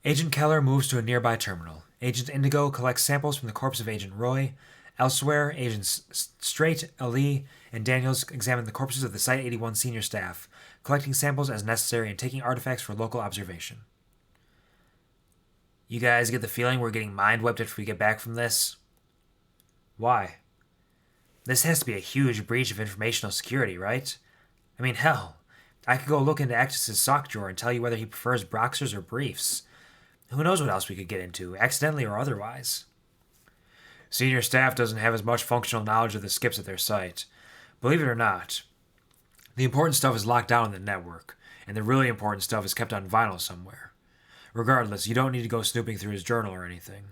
Agent Keller moves to a nearby terminal. Agent Indigo collects samples from the corpse of Agent Roy. Elsewhere, Agents Straight, Ali, and Daniels examine the corpses of the Site 81 senior staff, collecting samples as necessary and taking artifacts for local observation. You guys get the feeling we're getting mind-wiped if we get back from this? Why? This has to be a huge breach of informational security, right? I mean, hell, I could go look into Actus's sock drawer and tell you whether he prefers boxers or briefs. Who knows what else we could get into, accidentally or otherwise. Senior staff doesn't have as much functional knowledge of the skips at their site. Believe it or not, the important stuff is locked down in the network, and the really important stuff is kept on vinyl somewhere. Regardless, you don't need to go snooping through his journal or anything.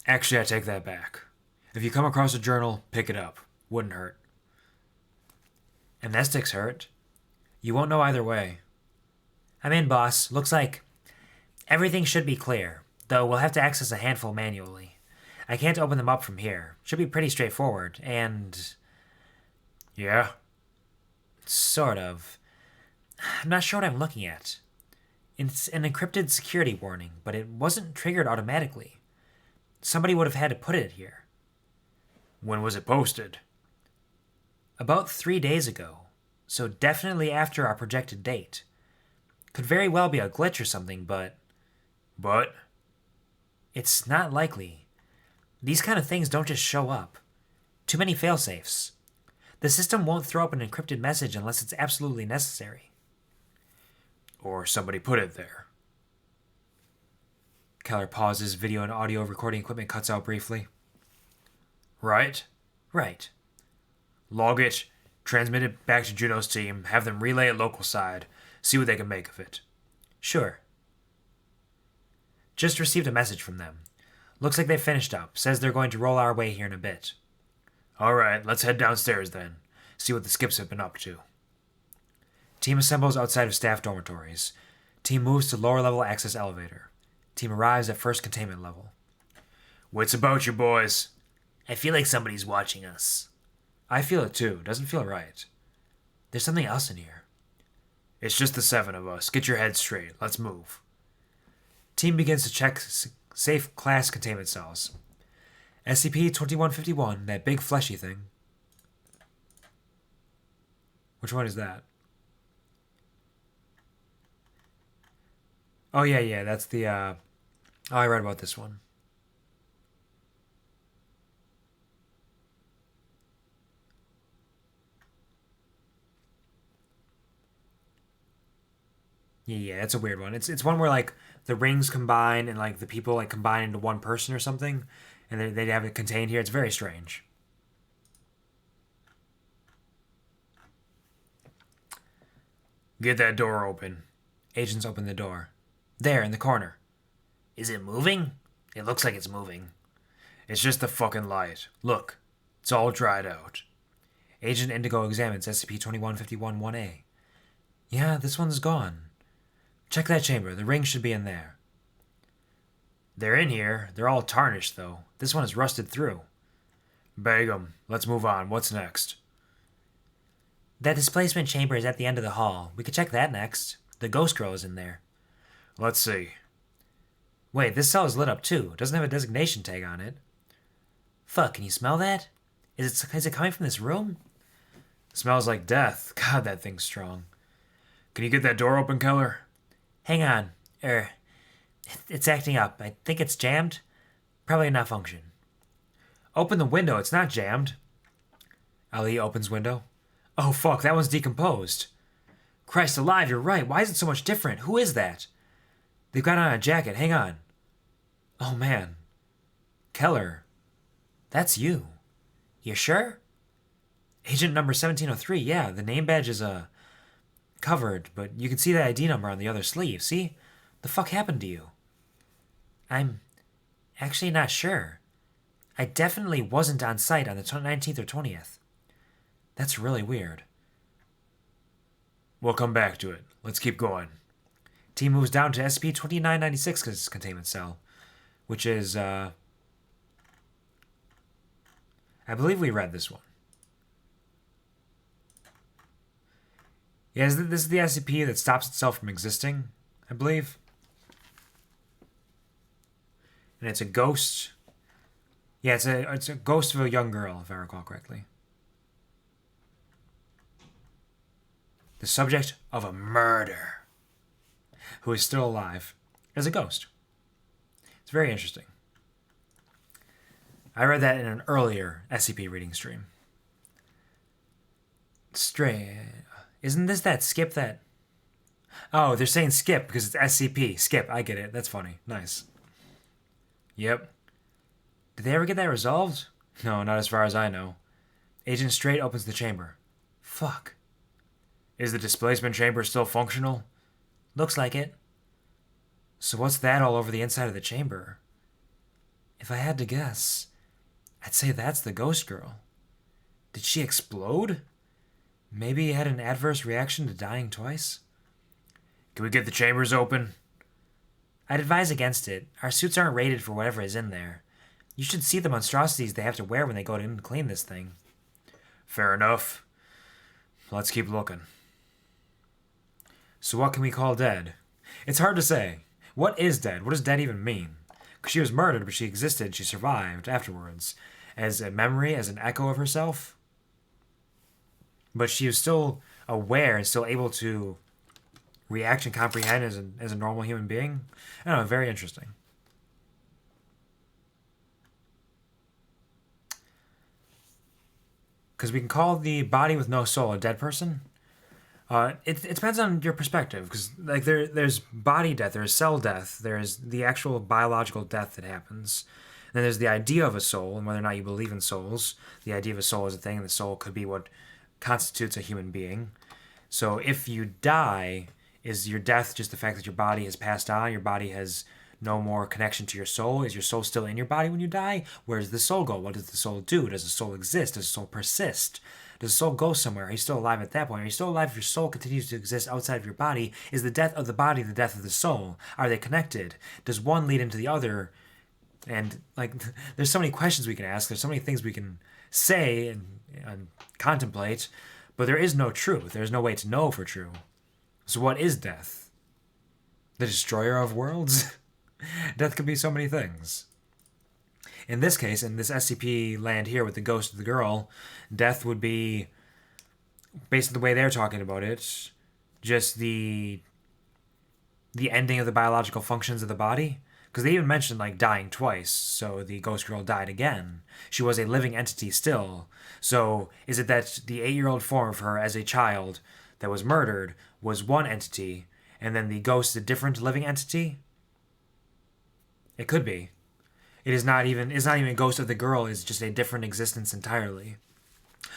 Actually, I take that back. If you come across a journal, pick it up. Wouldn't hurt. Amnestics hurt. You won't know either way. I'm in, boss. Looks like everything should be clear, though we'll have to access a handful manually. I can't open them up from here. Should be pretty straightforward, and... Yeah? Sort of. I'm not sure what I'm looking at. It's an encrypted security warning, but it wasn't triggered automatically. Somebody would have had to put it here. When was it posted? About 3 days ago, so definitely after our projected date. Could very well be a glitch or something, but... But? It's not likely. These kind of things don't just show up. Too many failsafes. The system won't throw up an encrypted message unless it's absolutely necessary. Or somebody put it there. Keller pauses, video and audio recording equipment cuts out briefly. Right? Right. Log it, transmit it back to Juno's team, have them relay it local side, see what they can make of it. Sure. Just received a message from them. Looks like they finished up. Says they're going to roll our way here in a bit. Alright, let's head downstairs then. See what the skips have been up to. Team assembles outside of staff dormitories. Team moves to lower level access elevator. Team arrives at first containment level. What's about you boys? I feel like somebody's watching us. I feel it too. Doesn't feel right. There's something else in here. It's just the 7 of us. Get your heads straight. Let's move. Team begins to check safe class containment cells. SCP-2151, that big fleshy thing. Which one is that? Oh, yeah, that's the, Oh, I read about this one. Yeah, it's a weird one. It's one where, like, the rings combine and, like, the people, like, combine into one person or something. And they have it contained here. It's very strange. Get that door open. Agents open the door. There, in the corner. Is it moving? It looks like it's moving. It's just the fucking light. Look, it's all dried out. Agent Indigo examines SCP-2151-1A. Yeah, this one's gone. Check that chamber. The ring should be in there. They're in here. They're all tarnished, though. This one is rusted through. Bag 'em. Let's move on. What's next? That displacement chamber is at the end of the hall. We could check that next. The ghost girl is in there. Let's see. Wait, this cell is lit up too. It doesn't have a designation tag on it. Fuck, can you smell that? Is it coming from this room? Smells like death. God, that thing's strong. Can you get that door open, Keller? Hang on. It's acting up. I think it's jammed. Probably not function. Open the window. It's not jammed. Ali opens window. Oh, fuck. That one's decomposed. Christ alive, you're right. Why is it so much different? Who is that? They've got on a jacket. Hang on. Oh, man. Keller. That's you. You sure? Agent number 1703. Yeah, the name badge is, covered, but you can see the ID number on the other sleeve. See? The fuck happened to you? I'm actually not sure. I definitely wasn't on site on the 19th or 20th. That's really weird. We'll come back to it. Let's keep going. Team moves down to SCP-2996's containment cell, which is, I believe we read this one. Yeah, this is the SCP that stops itself from existing, I believe. And it's a ghost. Yeah, it's a ghost of a young girl, if I recall correctly. The subject of a murder, who is still alive as a ghost. It's very interesting. I read that in an earlier SCP reading stream. Isn't this that skip that... Oh, they're saying skip because it's SCP. Skip, I get it. That's funny. Nice. Yep. Did they ever get that resolved? No, not as far as I know. Agent Straight opens the chamber. Fuck. Is the displacement chamber still functional? Looks like it. So what's that all over the inside of the chamber? If I had to guess, I'd say that's the ghost girl. Did she explode? Maybe he had an adverse reaction to dying twice? Can we get the chambers open? I'd advise against it. Our suits aren't rated for whatever is in there. You should see the monstrosities they have to wear when they go in to clean this thing. Fair enough. Let's keep looking. So what can we call dead? It's hard to say. What is dead? What does dead even mean? Because she was murdered, but she existed, she survived afterwards. As a memory, as an echo of herself. But she was still aware and still able to react and comprehend as a normal human being. I don't know, very interesting. Because we can call the body with no soul a dead person. It depends on your perspective. Because like there's body death, there's cell death, there's the actual biological death that happens. And then there's the idea of a soul and whether or not you believe in souls. The idea of a soul is a thing, and the soul could be what constitutes a human being. So if you die, is your death just the fact that your body has passed on, your body has no more connection to your soul? Is your soul still in your body when you die? Where does the soul go? What does the soul do? Does the soul exist? Does the soul persist? Does the soul go somewhere? Are you still alive at that point? Are you still alive if your soul continues to exist outside of your body? Is the death of the body the death of the soul? Are they connected? Does one lead into the other? And like, there's so many questions we can ask. There's so many things we can say and contemplate, but there is no truth. There's no way to know for true. So what is death? The destroyer of worlds? Death could be so many things. In this case, in this SCP land here with the ghost of the girl, death would be, based on the way they're talking about it, just the ending of the biological functions of the body. Because they even mentioned like dying twice, so the ghost girl died again. She was a living entity still. So is it that the 8-year-old form of her as a child that was murdered was one entity, and then the ghost is a different living entity? It could be. It's not even a ghost of the girl, it's just a different existence entirely.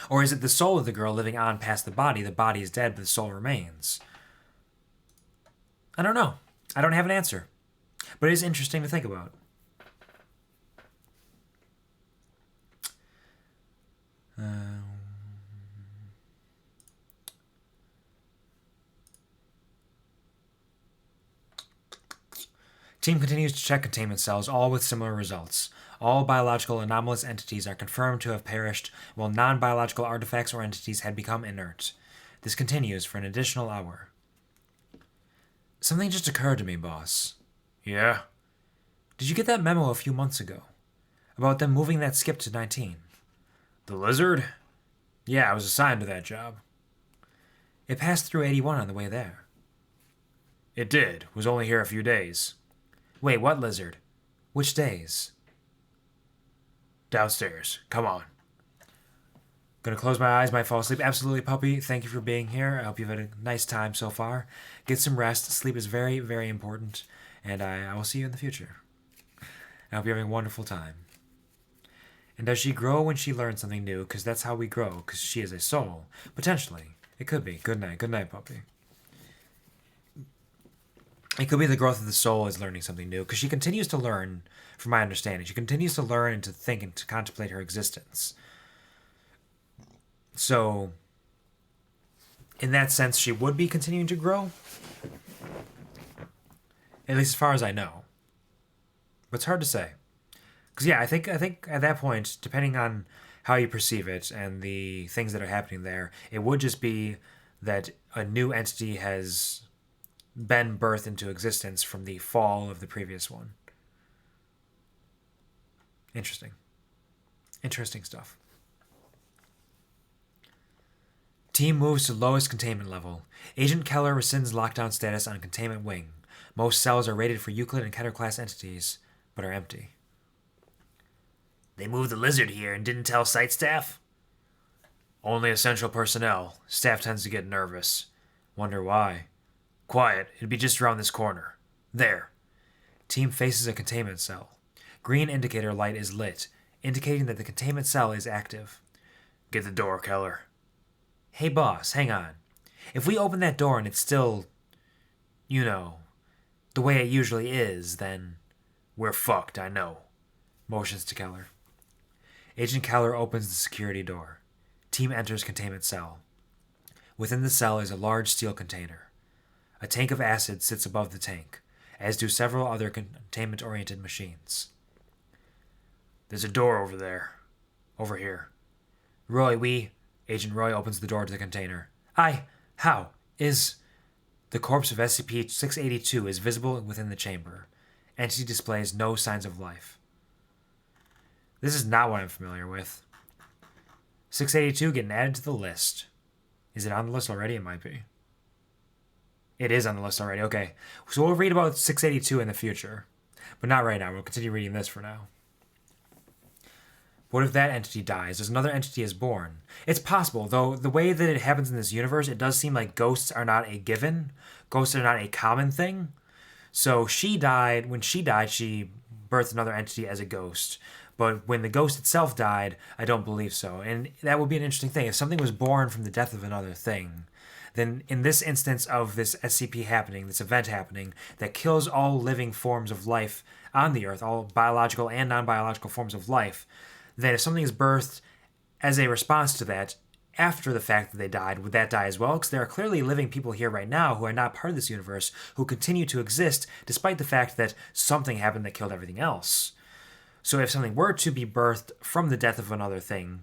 Or is it the soul of the girl living on past the body? The body is dead, but the soul remains. I don't know. I don't have an answer. But it is interesting to think about. Team continues to check containment cells, all with similar results. All biological anomalous entities are confirmed to have perished, while non-biological artifacts or entities had become inert. This continues for an additional hour. Something just occurred to me, boss. Yeah? Did you get that memo a few months ago? About them moving that skip to 19? The lizard? Yeah, I was assigned to that job. It passed through 81 on the way there. It did. Was only here a few days. Wait, what lizard? Which days? Downstairs. Come on. Gonna close my eyes, might fall asleep. Absolutely, puppy. Thank you for being here. I hope you've had a nice time so far. Get some rest. Sleep is very, very important. And I will see you in the future. I hope you're having a wonderful time. And does she grow when she learns something new? Because that's how we grow. Because she is a soul. Potentially. It could be. Good night. Good night, puppy. It could be the growth of the soul is learning something new, because she continues to learn, from my understanding. She continues to learn and to think and to contemplate her existence. So, in that sense, she would be continuing to grow. At least as far as I know. But it's hard to say. Because, yeah, I think at that point, depending on how you perceive it and the things that are happening there, it would just be that a new entity has been birthed into existence from the fall of the previous one. Interesting. Interesting stuff. Team moves to lowest containment level. Agent Keller rescinds lockdown status on containment wing. Most cells are rated for Euclid and Keter class entities, but are empty. They moved the lizard here and didn't tell site staff? Only essential personnel. Staff tends to get nervous. Wonder why. Quiet. It'd be just around this corner. There. Team faces a containment cell. Green indicator light is lit, indicating that the containment cell is active. Get the door, Keller. Hey boss, hang on. If we open that door and it's still, the way it usually is, then we're fucked, I know. Motions to Keller. Agent Keller opens the security door. Team enters containment cell. Within the cell is a large steel container. A tank of acid sits above the tank, as do several other containment-oriented machines. There's a door over there. Over here. Roy, Agent Roy opens the door to the container. How? The corpse of SCP-682 is visible within the chamber. Entity displays no signs of life. This is not what I'm familiar with. 682 getting added to the list. Is it on the list already? It might be. It is on the list already. Okay. So we'll read about 682 in the future. But not right now. We'll continue reading this for now. What if that entity dies? There's another entity is born. It's possible, though the way that it happens in this universe, it does seem like ghosts are not a given. Ghosts are not a common thing. So she died. When she died, she birthed another entity as a ghost. But when the ghost itself died, I don't believe so. And that would be an interesting thing. If something was born from the death of another thing, then in this instance of this SCP happening, this event happening, that kills all living forms of life on the Earth, all biological and non-biological forms of life, then if something is birthed as a response to that, after the fact that they died, would that die as well? Because there are clearly living people here right now who are not part of this universe, who continue to exist despite the fact that something happened that killed everything else. So if something were to be birthed from the death of another thing,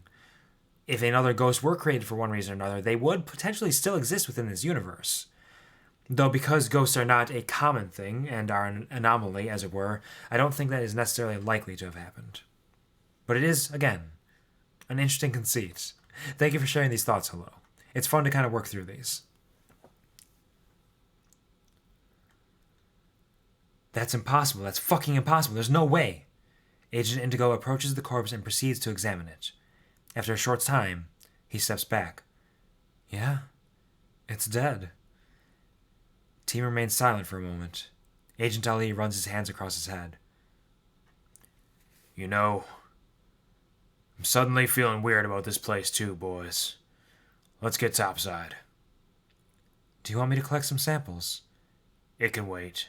if another ghost were created for one reason or another, they would potentially still exist within this universe. Though because ghosts are not a common thing and are an anomaly, as it were, I don't think that is necessarily likely to have happened. But it is, again, an interesting conceit. Thank you for sharing these thoughts, Hello. It's fun to kind of work through these. That's impossible. That's fucking impossible. There's no way. Agent Indigo approaches the corpse and proceeds to examine it. After a short time, he steps back. Yeah, it's dead. Team remains silent for a moment. Agent Ali runs his hands across his head. I'm suddenly feeling weird about this place too, boys. Let's get topside. Do you want me to collect some samples? It can wait.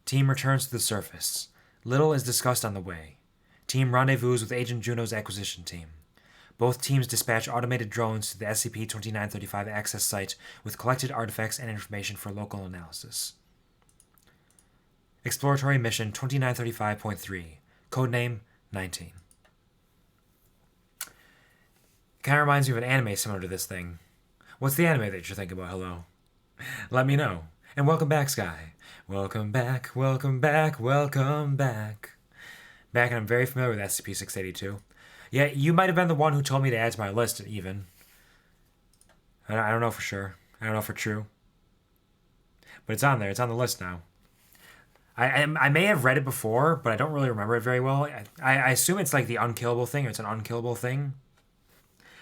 Team returns to the surface. Little is discussed on the way. Team rendezvous with Agent Juno's acquisition team. Both teams dispatch automated drones to the SCP-2935 access site with collected artifacts and information for local analysis. Exploratory Mission 2935.3. Codename 19. Kind of reminds me of an anime similar to this thing. What's the anime that you're thinking about, Hello? Let me know. And welcome back, Sky. Welcome back, welcome back, welcome back. Back, and I'm very familiar with SCP-682. Yeah, you might have been the one who told me to add to my list, even. I don't know for sure. I don't know for true. But it's on there. It's on the list now. I may have read it before, but I don't really remember it very well. I assume it's like the unkillable thing, or it's an unkillable thing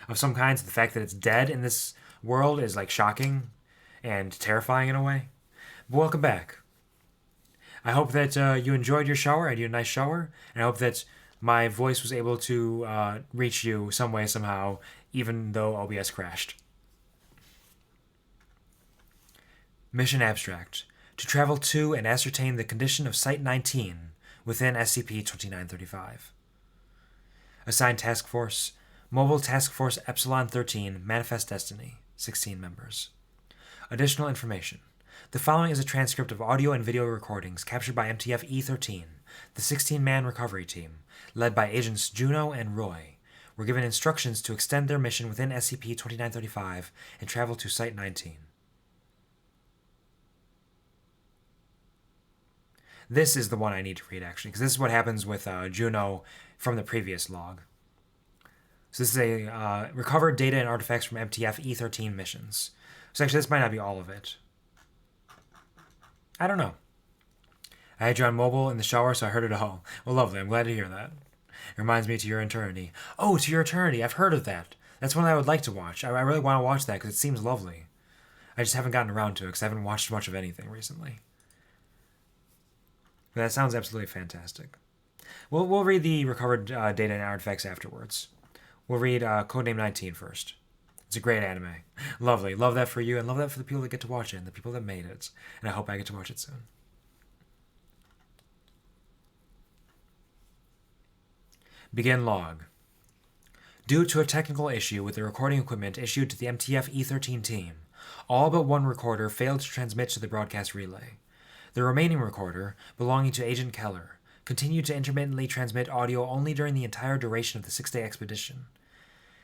of some kind. So the fact that it's dead in this world is like shocking and terrifying in a way. But welcome back. I hope that you enjoyed your shower. I had you a nice shower. And I hope that my voice was able to reach you some way, somehow, even though OBS crashed. Mission Abstract. to travel to and ascertain the condition of Site-19 within SCP-2935. Assigned Task Force, Mobile Task Force Epsilon-13, Manifest Destiny, 16 members. Additional information. The following is a transcript of audio and video recordings captured by MTF-E13, the 16-man recovery team, led by Agents Juno and Roy, were given instructions to extend their mission within SCP-2935 and travel to Site-19. This is the one I need to read, actually, because this is what happens with Juno from the previous log. So this is a recovered data and artifacts from MTF-E13 missions. So actually, this might not be all of it. I don't know. I had you on mobile in the shower, so I heard it all. Well, lovely. I'm glad to hear that. It reminds me To Your Eternity. Oh, To Your Eternity. I've heard of that. That's one that I would like to watch. I really want to watch that because it seems lovely. I just haven't gotten around to it because I haven't watched much of anything recently. But that sounds absolutely fantastic. We'll read the recovered data and artifacts afterwards. We'll read Codename 19 first. It's a great anime. Lovely. Love that for you, and love that for the people that get to watch it, and the people that made it. And I hope I get to watch it soon. Begin log. Due to a technical issue with the recording equipment issued to the MTF-E13 team, all but one recorder failed to transmit to the broadcast relay. The remaining recorder, belonging to Agent Keller, continued to intermittently transmit audio only during the entire duration of the 6-day expedition.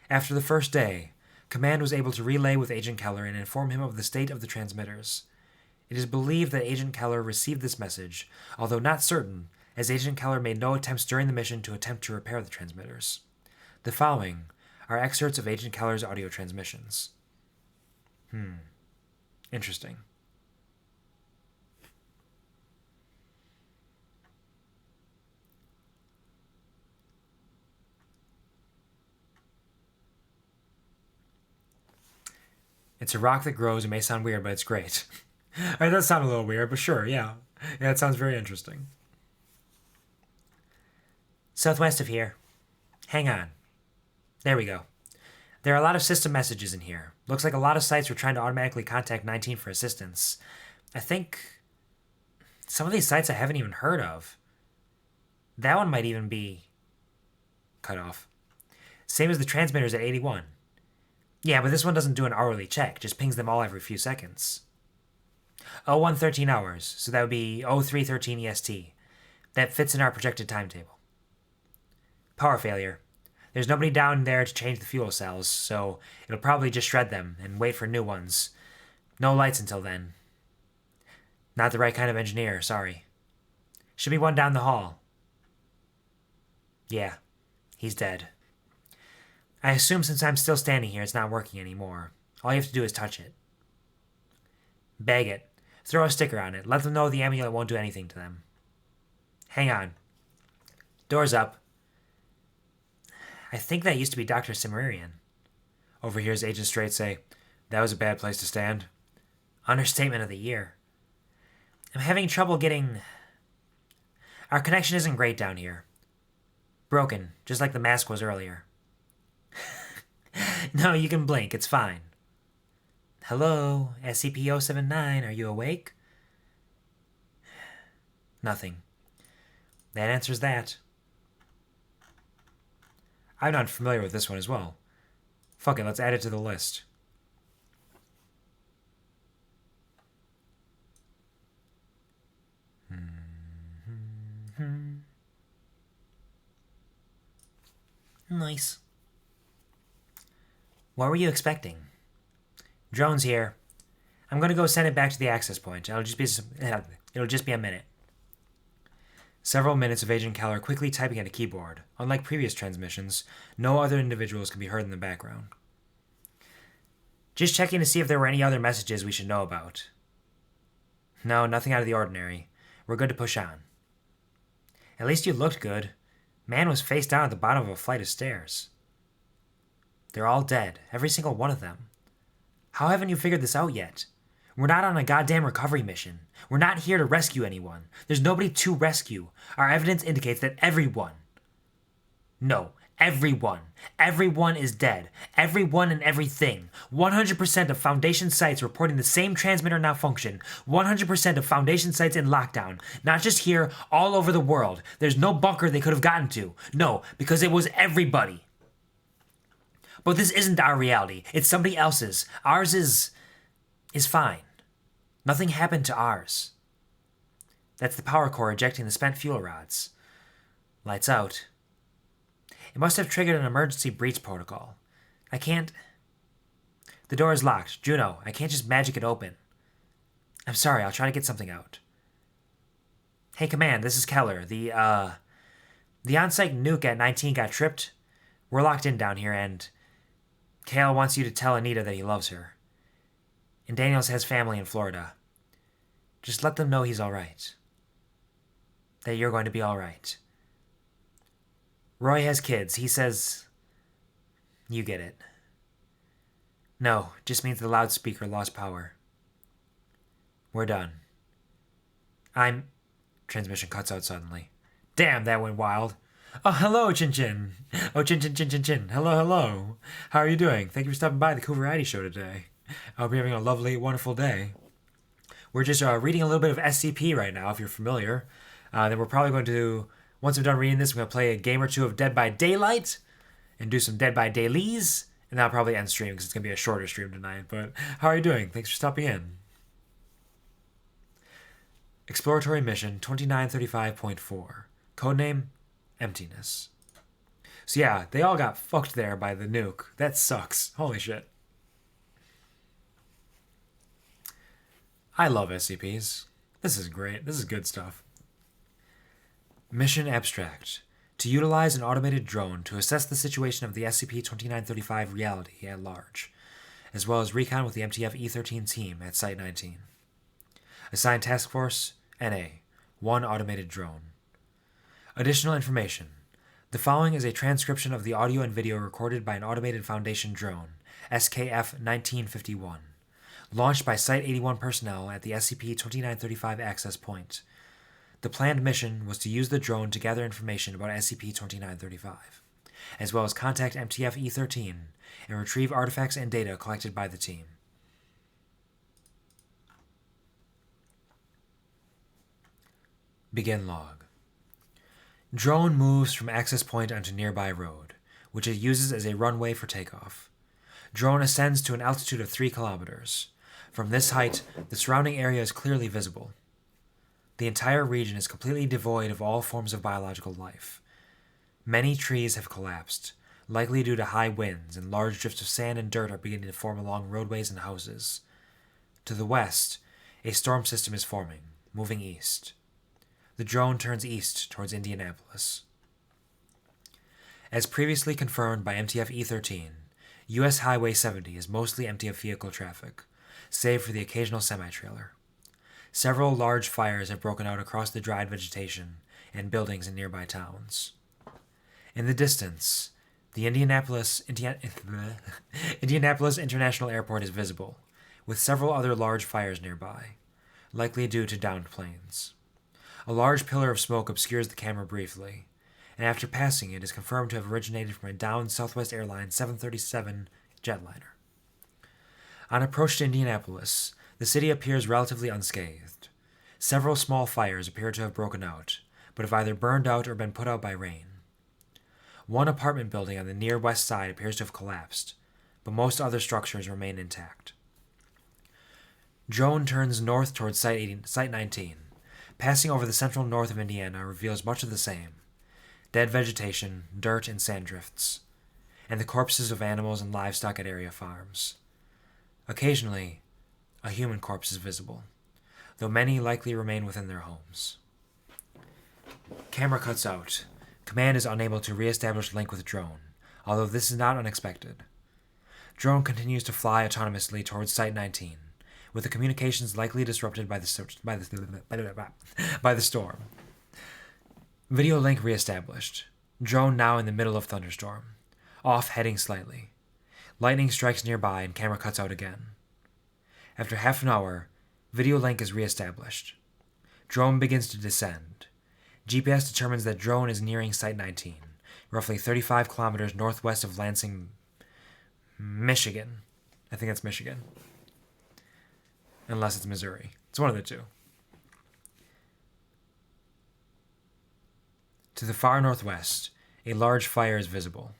After the first day, Command was able to relay with Agent Keller and inform him of the state of the transmitters. It is believed that Agent Keller received this message, although not certain, as Agent Keller made no attempts during the mission to attempt to repair the transmitters. The following are excerpts of Agent Keller's audio transmissions. Interesting. It's a rock that grows. It may sound weird, but it's great. It does sound a little weird, but sure, yeah. Yeah, it sounds very interesting. Southwest of here. Hang on. There we go. There are a lot of system messages in here. Looks like a lot of sites were trying to automatically contact 19 for assistance. I think some of these sites I haven't even heard of. That one might even be cut off. Same as the transmitters at 81. Yeah, but this one doesn't do an hourly check, just pings them all every few seconds. 0113 hours, so that would be 0313 EST. That fits in our projected timetable. Power failure. There's nobody down there to change the fuel cells, so it'll probably just shred them and wait for new ones. No lights until then. Not the right kind of engineer, sorry. Should be one down the hall. Yeah, he's dead. I assume since I'm still standing here, it's not working anymore. All you have to do is touch it. Bag it. Throw a sticker on it. Let them know the amulet won't do anything to them. Hang on. Door's up. I think that used to be Dr. Cimmerian. Overhears Agent Straight say, "That was a bad place to stand." Understatement of the year. I'm having trouble getting... Our connection isn't great down here. Broken, just like the mask was earlier. No, you can blink. It's fine. Hello, SCP-079, are you awake? Nothing. That answers that. I'm not familiar with this one as well. Fuck it, let's add it to the list. Nice. What were you expecting? Drone's here. I'm gonna go send it back to the access point. It'll just be a minute. Several minutes of Agent Keller quickly typing at a keyboard. Unlike previous transmissions, no other individuals can be heard in the background. Just checking to see if there were any other messages we should know about. No, nothing out of the ordinary. We're good to push on. At least you looked good. Man was face down at the bottom of a flight of stairs. They're all dead, every single one of them. How haven't you figured this out yet? We're not on a goddamn recovery mission. We're not here to rescue anyone. There's nobody to rescue. Our evidence indicates that everyone... No, Everyone. Everyone is dead. Everyone and everything. 100% of Foundation sites reporting the same transmitter malfunction. 100% of Foundation sites in lockdown. Not just here, all over the world. There's no bunker they could have gotten to. No, because it was everybody. But this isn't our reality. It's somebody else's. Ours is fine. Nothing happened to ours. That's the power core ejecting the spent fuel rods. Lights out. It must have triggered an emergency breach protocol. I can't... The door is locked. Juno, I can't just magic it open. I'm sorry, I'll try to get something out. Hey, Command, this is Keller. The on-site nuke at 19 got tripped. We're locked in down here, and Kale wants you to tell Anita that he loves her. And Daniels has family in Florida. Just let them know he's alright. That you're going to be alright. Roy has kids. He says... You get it. No, just means the loudspeaker lost power. We're done. Transmission cuts out suddenly. Damn, that went wild. Oh, hello, Chin Chin. Oh, Chin Chin Chin Chin Chin. Hello, hello. How are you doing? Thank you for stopping by the QuvarTV show today. I hope you're having a lovely, wonderful day. We're just reading a little bit of SCP right now, if you're familiar. Then we're probably going to... Once I'm done reading this, we're going to play a game or two of Dead by Daylight and do some Dead by Dailies, and that'll probably end stream because it's going to be a shorter stream tonight. But how are you doing? Thanks for stopping in. Exploratory Mission 2935.4. Codename Emptiness. So yeah, they all got fucked there by the nuke. That sucks. Holy shit. I love SCPs. This is great. This is good stuff. Mission Abstract. To utilize an automated drone to assess the situation of the SCP-2935 reality at large, as well as recon with the MTF E13 team at Site-19. Assigned Task Force, NA. 1 automated drone. Additional information. The following is a transcription of the audio and video recorded by an automated Foundation drone, SKF-1951, launched by Site-81 personnel at the SCP-2935 access point. The planned mission was to use the drone to gather information about SCP-2935, as well as contact MTF E13 and retrieve artifacts and data collected by the team. Begin log. Drone moves from access point onto nearby road, which it uses as a runway for takeoff. Drone ascends to an altitude of 3 kilometers. From this height, the surrounding area is clearly visible. The entire region is completely devoid of all forms of biological life. Many trees have collapsed, likely due to high winds, and large drifts of sand and dirt are beginning to form along roadways and houses. To the west, a storm system is forming, moving east. The drone turns east towards Indianapolis. As previously confirmed by MTF E13, U.S. Highway 70 is mostly empty of vehicle traffic, save for the occasional semi-trailer. Several large fires have broken out across the dried vegetation and buildings in nearby towns. In the distance, the Indianapolis International Airport is visible, with several other large fires nearby, likely due to downed planes. A large pillar of smoke obscures the camera briefly, and after passing it is confirmed to have originated from a downed Southwest Airlines 737 jetliner. On approach to Indianapolis, the city appears relatively unscathed. Several small fires appear to have broken out, but have either burned out or been put out by rain. One apartment building on the near west side appears to have collapsed, but most other structures remain intact. Drone turns north towards Site-19. Passing over the central north of Indiana reveals much of the same. Dead vegetation, dirt, and sand drifts, and the corpses of animals and livestock at area farms. Occasionally, a human corpse is visible, though many likely remain within their homes. Camera cuts out. Command is unable to re-establish link with drone, although this is not unexpected. Drone continues to fly autonomously towards Site-19, with the communications likely disrupted by the storm. Video link re-established. Drone now in the middle of thunderstorm. Off heading slightly. Lightning strikes nearby and camera cuts out again. After half an hour, video link is re-established. Drone begins to descend. GPS determines that drone is nearing Site-19, roughly 35 kilometers northwest of Lansing, Michigan. I think that's Michigan. Unless it's Missouri. It's one of the two. To the far northwest, a large fire is visible.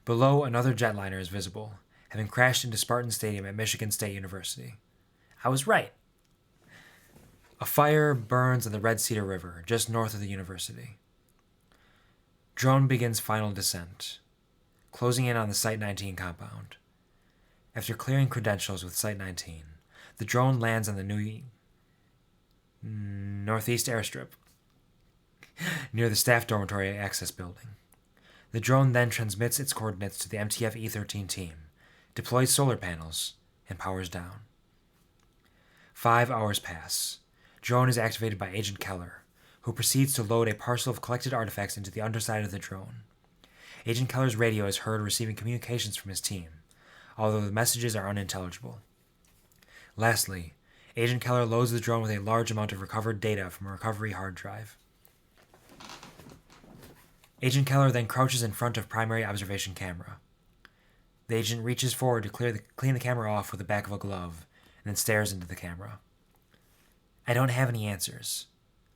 Below, another jetliner is visible, having crashed into Spartan Stadium at Michigan State University. I was right. A fire burns on the Red Cedar River, just north of the university. Drone begins final descent, closing in on the Site 19 compound. After clearing credentials with Site 19, the drone lands on the new northeast airstrip, near the staff dormitory access building. The drone then transmits its coordinates to the MTF E-13 team, deploys solar panels, and powers down. 5 hours pass. Drone is activated by Agent Keller, who proceeds to load a parcel of collected artifacts into the underside of the drone. Agent Keller's radio is heard receiving communications from his team, although the messages are unintelligible. Lastly, Agent Keller loads the drone with a large amount of recovered data from a recovery hard drive. Agent Keller then crouches in front of primary observation camera. The agent reaches forward to clean the camera off with the back of a glove, and then stares into the camera. I don't have any answers.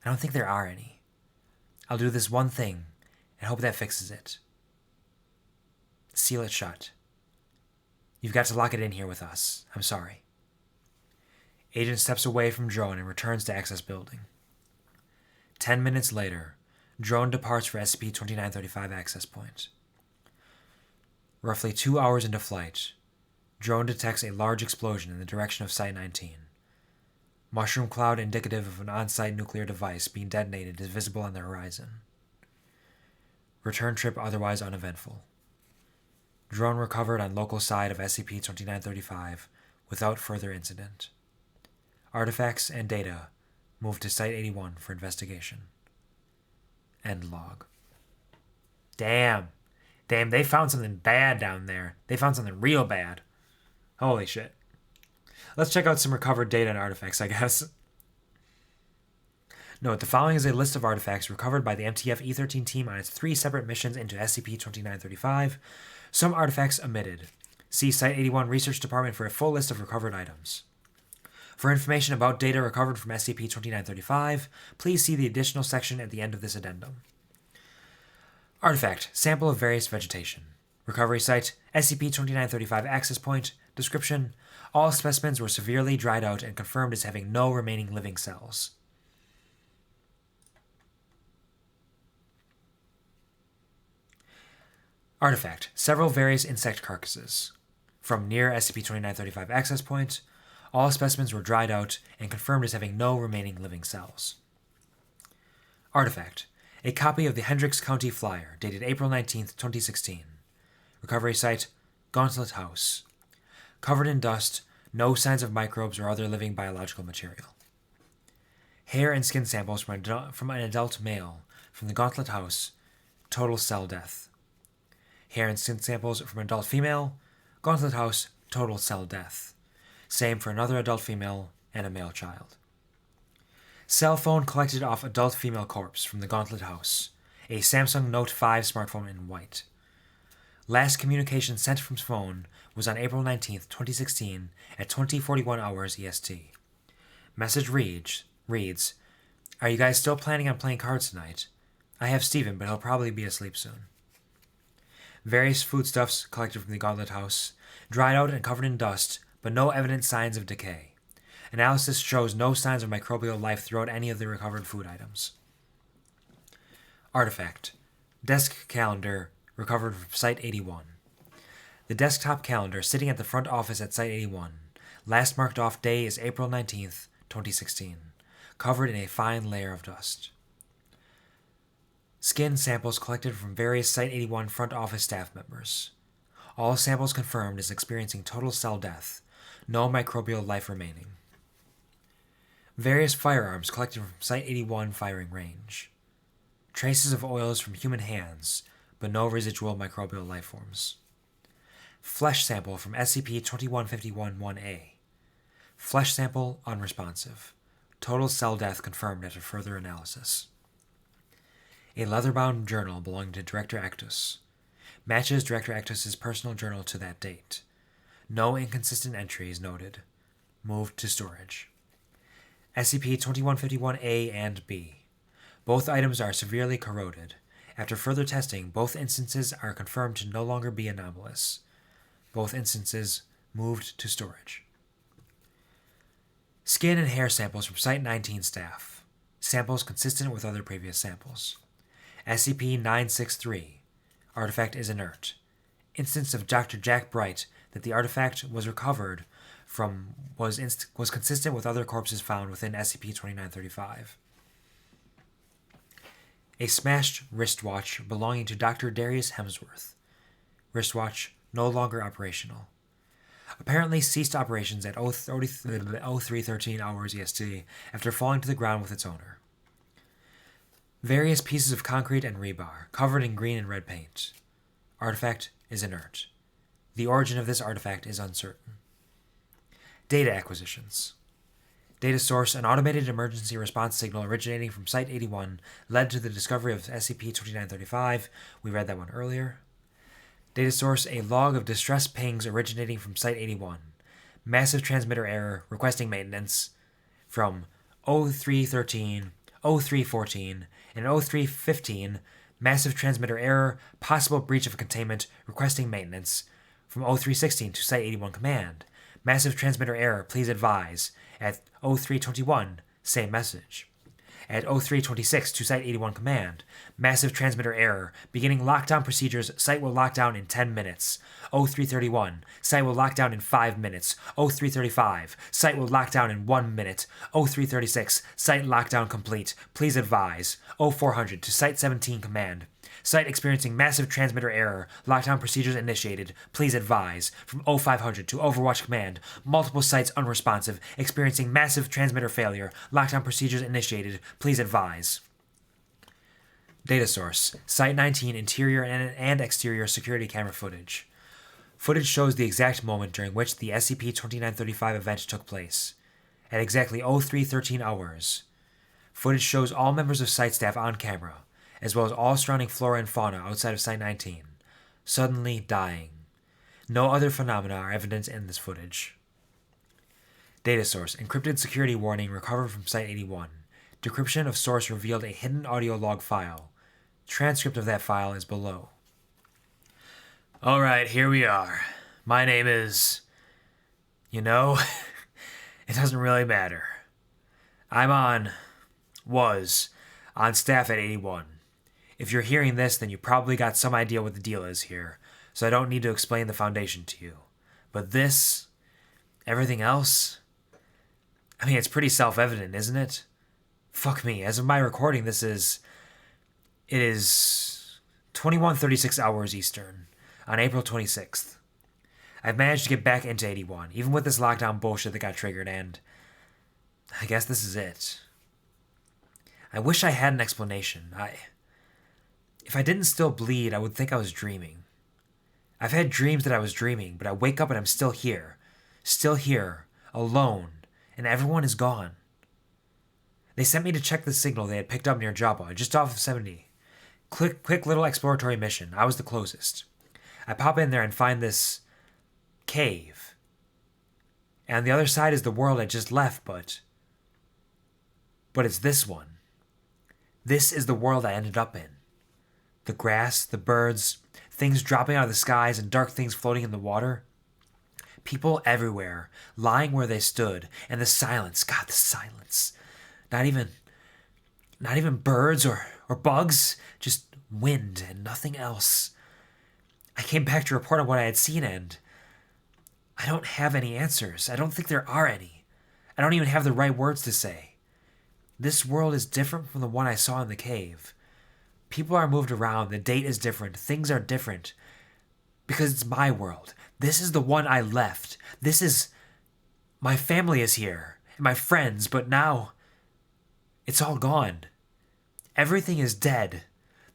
I don't think there are any. I'll do this one thing, and hope that fixes it. Seal it shut. You've got to lock it in here with us. I'm sorry. Agent steps away from drone and returns to access building. 10 minutes later, drone departs for SCP-2935 access point. Roughly 2 hours into flight, drone detects a large explosion in the direction of Site 19. Mushroom cloud indicative of an on-site nuclear device being detonated is visible on the horizon. Return trip otherwise uneventful. Drone recovered on local side of SCP-2935 without further incident. Artifacts and data moved to Site 81 for investigation. End log. Damn, they found something bad down there. They found something real bad. Holy shit. Let's check out some recovered data and artifacts, I guess. Note, the following is a list of artifacts recovered by the MTF E-13 team on its 3 separate missions into SCP-2935. Some artifacts omitted. See Site 81 Research Department for a full list of recovered items. For information about data recovered from SCP-2935, please see the additional section at the end of this addendum. Artifact: sample of various vegetation. Recovery site: SCP-2935 access point. Description: all specimens were severely dried out and confirmed as having no remaining living cells. Artifact: several various insect carcasses. From near SCP-2935 access point, all specimens were dried out and confirmed as having no remaining living cells. Artifact: a copy of the Hendricks County Flyer, dated April 19, 2016. Recovery site: Gauntlet House. Covered in dust, no signs of microbes or other living biological material. Hair and skin samples from an adult male from the Gauntlet House, total cell death. Hair and skin samples from an adult female, Gauntlet House, total cell death. Same for another adult female and a male child. Cell phone collected off adult female corpse from the Gauntlet House, a Samsung Note 5 smartphone in white. Last communication sent from phone was on April 19, 2016 at 20:41 hours EST. Message reads, "Are you guys still planning on playing cards tonight? I have Steven, but he'll probably be asleep soon." Various foodstuffs collected from the Gauntlet House, dried out and covered in dust, but no evident signs of decay. Analysis shows no signs of microbial life throughout any of the recovered food items. Artifact: desk calendar recovered from Site 81. The desktop calendar sitting at the front office at Site 81. Last marked off day is April 19th, 2016. Covered in a fine layer of dust. Skin samples collected from various Site 81 front office staff members. All samples confirmed as experiencing total cell death. No microbial life remaining. Various firearms collected from Site 81 firing range. Traces of oils from human hands, but no residual microbial life forms. Flesh sample from SCP-2151-1A. Flesh sample unresponsive. Total cell death confirmed after further analysis. A leather-bound journal belonging to Director Actus. Matches Director Actus's personal journal to that date. No inconsistent entries noted. Moved to storage. SCP-2151-A and B. Both items are severely corroded. After further testing, both instances are confirmed to no longer be anomalous. Both instances moved to storage. Skin and hair samples from Site-19 staff. Samples consistent with other previous samples. SCP-963. Artifact is inert. Instance of Dr. Jack Bright that the artifact was recovered from was consistent with other corpses found within SCP-2935. A smashed wristwatch belonging to Dr. Darius Hemsworth. Wristwatch no longer operational. Apparently ceased operations at 0313 hours EST after falling to the ground with its owner. Various pieces of concrete and rebar, covered in green and red paint. Artifact is inert. The origin of this artifact is uncertain. Data acquisitions. Data source: an automated emergency response signal originating from Site-81 led to the discovery of SCP-2935. We read that one earlier. Data source: a log of distress pings originating from Site-81. Massive transmitter error requesting maintenance from 0313, 0314, and 0315. Massive transmitter error, possible breach of containment, requesting maintenance from 0316 to Site-81 command. Massive transmitter error, please advise. At 0321, same message. At 0326 to Site-81 command. Massive transmitter error, beginning lockdown procedures, site will lock down in 10 minutes. 0331, site will lock down in 5 minutes. 0335, site will lock down in 1 minute. 0336, site lockdown complete. Please advise. 0400 to Site-17 command. Site experiencing massive transmitter error. Lockdown procedures initiated. Please advise. From 0500 to Overwatch Command. Multiple sites unresponsive. Experiencing massive transmitter failure. Lockdown procedures initiated. Please advise. Data source: Site-19 interior and exterior security camera footage. Footage shows the exact moment during which the SCP-2935 event took place. At exactly 0313 hours. Footage shows all members of site staff on camera, as well as all surrounding flora and fauna outside of Site-19, suddenly dying. No other phenomena are evident in this footage. Data source: encrypted security warning recovered from Site-81. Decryption of source revealed a hidden audio log file. Transcript of that file is below. Alright, here we are. My name is... it doesn't really matter. Was on staff at 81. If you're hearing this, then you probably got some idea what the deal is here, so I don't need to explain the Foundation to you. But this, everything else, it's pretty self-evident, isn't it? Fuck me, as of my recording, it is 21:36 hours Eastern, on April 26th. I've managed to get back into 81, even with this lockdown bullshit that got triggered, and I guess this is it. I wish I had an explanation. If I didn't still bleed, I would think I was dreaming. I've had dreams that I was dreaming, but I wake up and I'm still here, alone, and everyone is gone. They sent me to check the signal they had picked up near Joppa, just off of 70. Quick little exploratory mission. I was the closest. I pop in there and find this cave. And on the other side is the world I just left, but it's this one. This is the world I ended up in. The grass, the birds, things dropping out of the skies, and dark things floating in the water. People everywhere, lying where they stood, and the silence. God, the silence. Not even birds or bugs, just wind and nothing else. I came back to report on what I had seen, and I don't have any answers. I don't think there are any. I don't even have the right words to say. This world is different from the one I saw in the cave. People are moved around, the date is different, things are different. Because it's my world. This is the one I left. My family is here, and my friends, but now it's all gone. Everything is dead.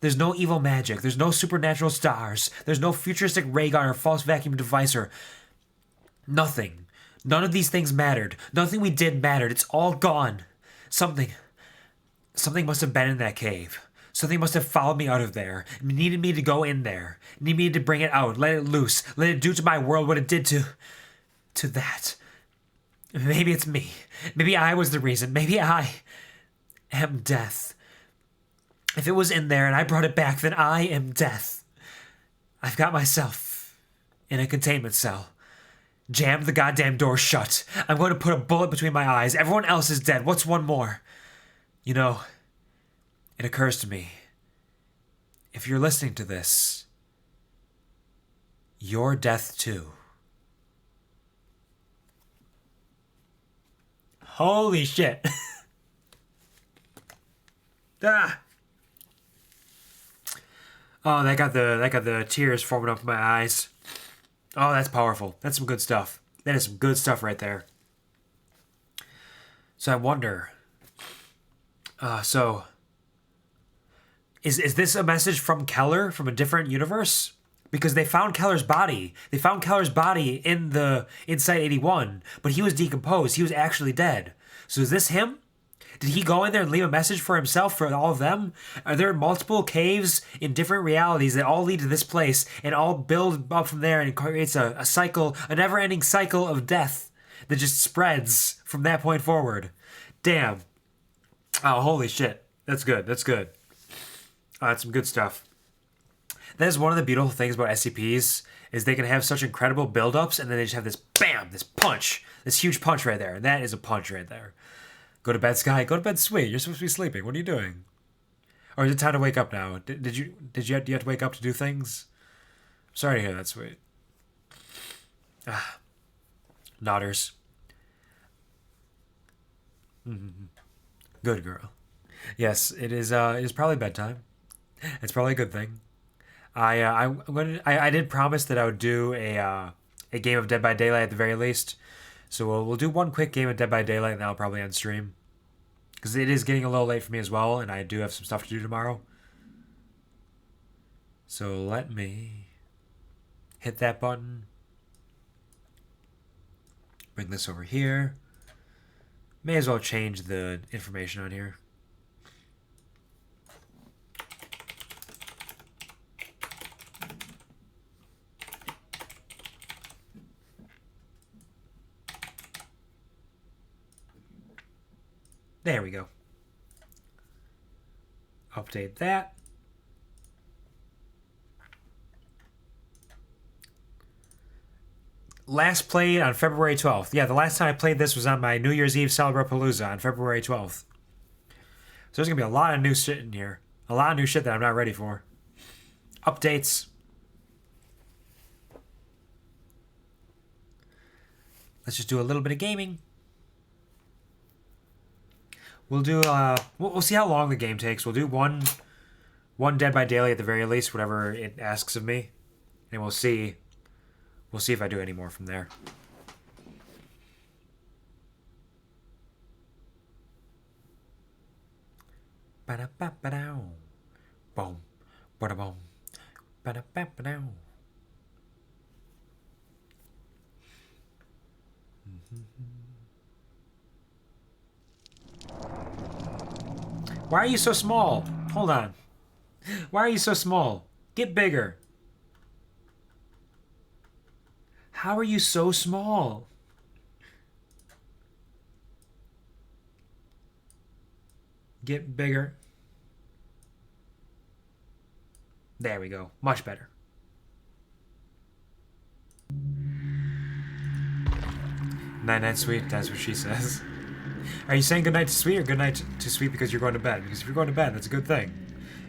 There's no evil magic, there's no supernatural stars, there's no futuristic ray gun or false vacuum device or nothing. None of these things mattered. Nothing we did mattered. It's all gone. Something must have been in that cave. Something must have followed me out of there. It needed me to go in there. It needed me to bring it out, let it loose, let it do to my world what it did to that. Maybe it's me. Maybe I was the reason. Maybe I am death. If it was in there and I brought it back, then I am death. I've got myself in a containment cell. Jammed the goddamn door shut. I'm going to put a bullet between my eyes. Everyone else is dead. What's one more? You know, it occurs to me. If you're listening to this, you're death too. Holy shit. Ah. Oh, that got the tears forming up in my eyes. Oh, that's powerful. That's some good stuff. That is some good stuff right there. So I wonder. So is this a message from Keller from a different universe? Because they found Keller's body. They found Keller's body in Site 81, but he was decomposed. He was actually dead. So is this him? Did he go in there and leave a message for himself, for all of them? Are there multiple caves in different realities that all lead to this place and all build up from there, and it creates a cycle, a never-ending cycle of death that just spreads from that point forward? Damn. Oh, holy shit. That's good. That's good. Oh, that's some good stuff. That is one of the beautiful things about SCPs, is they can have such incredible build-ups, and then they just have this bam, this punch, this huge punch right there. And that is a punch right there. Go to bed, Sky. Go to bed, sweet. You're supposed to be sleeping. What are you doing? Or is it time to wake up now? Do you have to wake up to do things? I'm sorry to hear that, sweet. Ah, nodders. Mm-hmm. Good girl. Yes, it is. It is probably bedtime. It's probably a good thing. I did promise that I would do a game of Dead by Daylight at the very least. So we'll do one quick game of Dead by Daylight, and then I'll probably end stream. Because it is getting a little late for me as well, and I do have some stuff to do tomorrow. So let me hit that button. Bring this over here. May as well change the information on here. There we go. Update that. Last played on February 12th. Yeah, the last time I played this was on my New Year's Eve Celebrapalooza on February 12th. So there's going to be a lot of new shit in here. A lot of new shit that I'm not ready for. Updates. Let's just do a little bit of gaming. We'll do, we'll see how long the game takes. We'll do one Dead by Daylight at the very least, whatever it asks of me. And we'll see if I do any more from there. Ba-da-ba-ba-dow. Boom. Ba-da-boom. Ba-da-ba-ba-dow. Why are you so small? Hold on. Why are you so small? Get bigger. How are you so small? Get bigger. There we go. Much better. Night-night, sweet. That's what she says. Are you saying goodnight to Sweet or goodnight to Sweet because you're going to bed? Because if you're going to bed, that's a good thing.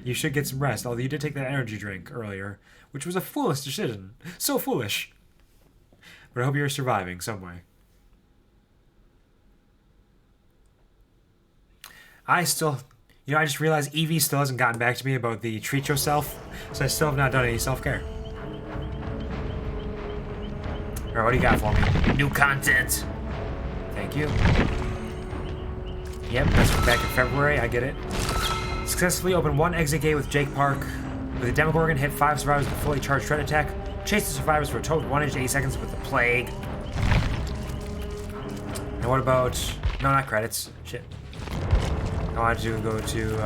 You should get some rest, although you did take that energy drink earlier, which was a foolish decision. So foolish. But I hope you're surviving some way. I just realized Evie still hasn't gotten back to me about the treat yourself, so I still have not done any self-care. Alright, what do you got for me? New content! Thank you. Yep, that's from back in February, I get it. Successfully opened one exit gate with Jake Park. With a Demogorgon, hit 5 survivors with a fully charged shred attack. Chased the survivors for a total of 1 inch 8 seconds with the plague. And what about... No, not credits. Shit. I wanted to go to,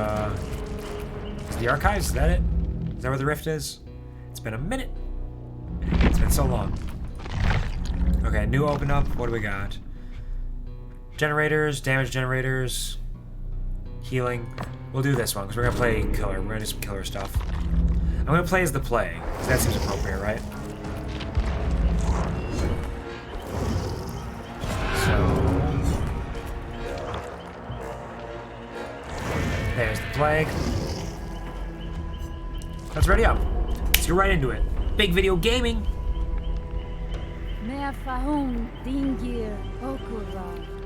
To the archives? Is that it? Is that where the rift is? It's been a minute. It's been so long. Okay, new open up. What do we got? Generators, damage generators, healing. We'll do this one because we're gonna play killer. We're gonna do some killer stuff. I'm gonna play as the plague because that seems appropriate, right? So there's the plague. Let's ready up. Let's get right into it. Big video gaming.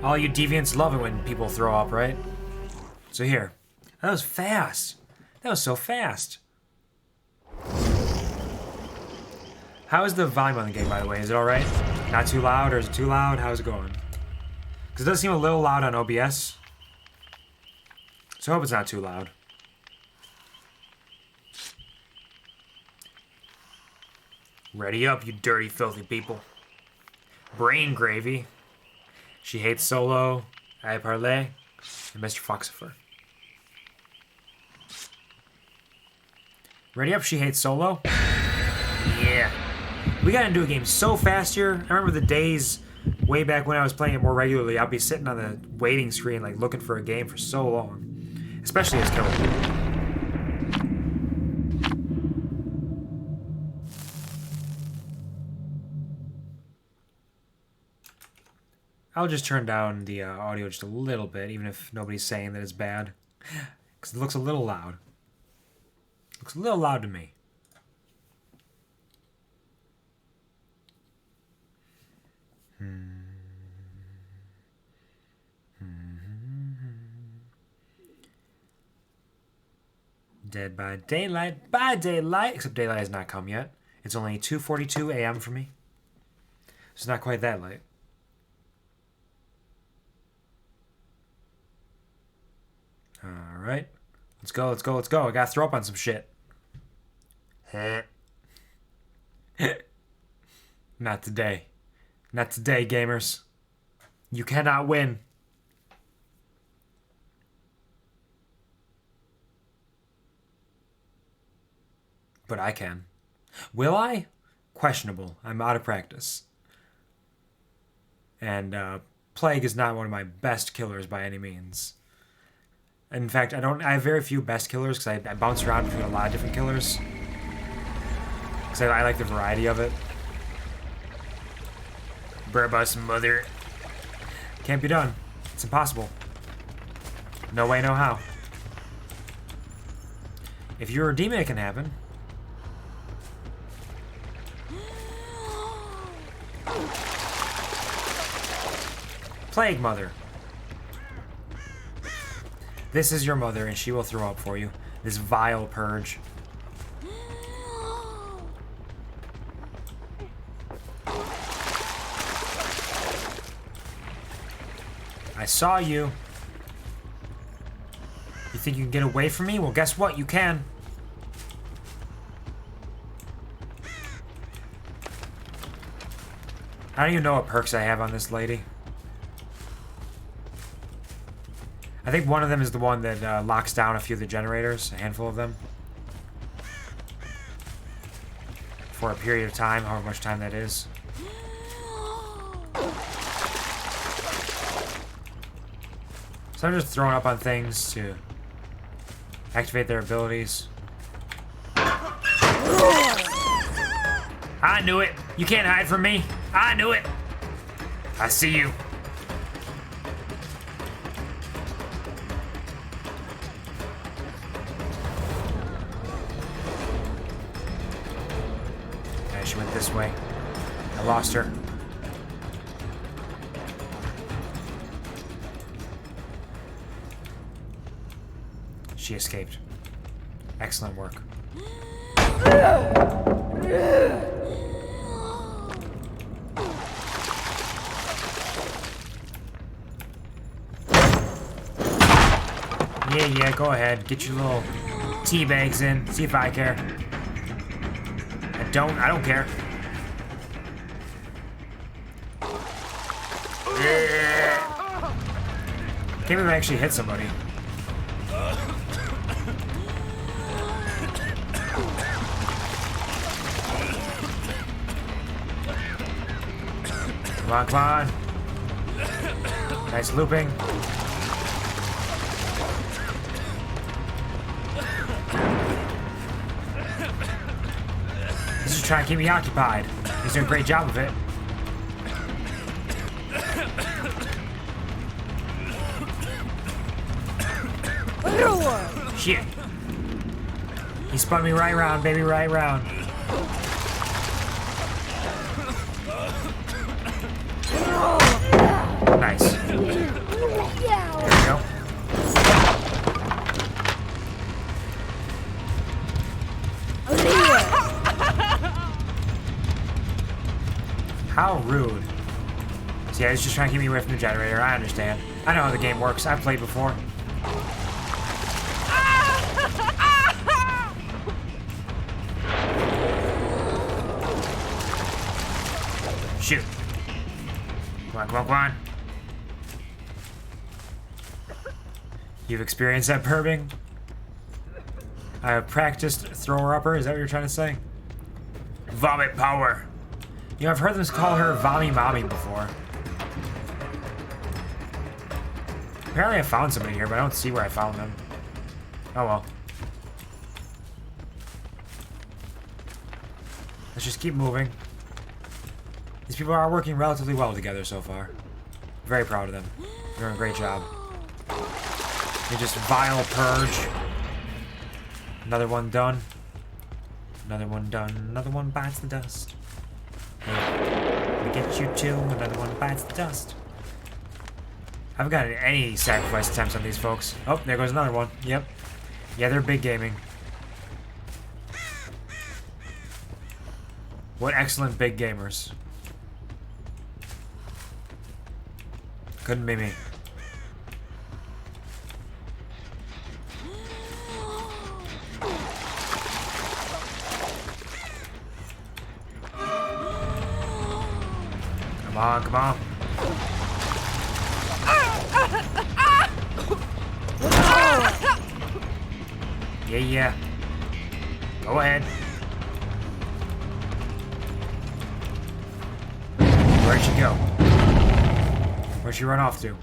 All you deviants love it when people throw up, right? So here. That was fast. That was so fast. How is the volume on the game, by the way? Is it alright? Not too loud, or is it too loud? How's it going? Because it does seem a little loud on OBS. So I hope it's not too loud. Ready up, you dirty, filthy people. Brain Gravy. She hates Solo, I Parlay, and Mr. Foxifer. Ready up, she hates Solo. Yeah. We got into a game so fast here. I remember the days way back when I was playing it more regularly. I'd be sitting on the waiting screen like looking for a game for so long. Especially as killer. I'll just turn down the audio just a little bit, even if nobody's saying that it's bad. Because it looks a little loud. Looks a little loud to me. Dead by daylight, except daylight has not come yet. It's only 2:42 a.m. for me. It's not quite that late. Alright. Let's go, let's go, let's go. I gotta throw up on some shit. Not today. Not today, gamers. You cannot win. But I can. Will I? Questionable. I'm out of practice. And Plague is not one of my best killers by any means. In fact, I have very few best killers because I bounce around between a lot of different killers. Because I like the variety of it. Burbus mother. Can't be done. It's impossible. No way, no how. If you're a demon, it can happen. Plague mother. This is your mother, and she will throw up for you. This vile purge. I saw you. You think you can get away from me? Well, guess what? You can. I don't even know what perks I have on this lady. I think one of them is the one that locks down a few of the generators, a handful of them. For a period of time, however much time that is. So I'm just throwing up on things to activate their abilities. I knew it! You can't hide from me! I knew it! I see you. She went this way. I lost her. She escaped. Excellent work. Yeah, go ahead. Get your little tea bags in. See if I care. I don't care. Can't believe I actually hit somebody. Come on, come on. Nice looping. He's just trying to keep me occupied. He's doing a great job of it. Shit. He spun me right round, baby, right round. Nice. There we go. How rude. See, I was just trying to keep me away from the generator. I understand. I know how the game works. I've played before. Shoot. Come on, come on, come on. You've experienced that perving? I have practiced thrower-upper. Is that what you're trying to say? Vomit power. You know, I've heard them call her Vommy Mommy before. Apparently I found somebody here, but I don't see where I found them. Oh well. Let's just keep moving. These people are working relatively well together so far. Very proud of them. They're doing a great job. They just vile purge. Another one done. Another one done. Another one bites the dust. Hey, we get you too. Another one bites the dust. I haven't gotten any sacrifice attempts on these folks. Oh, there goes another one. Yep. Yeah, they're big gaming. What excellent big gamers. Couldn't be me. Come on, come on. Yeah, yeah. Go ahead. Where'd she go? Where'd she run off to?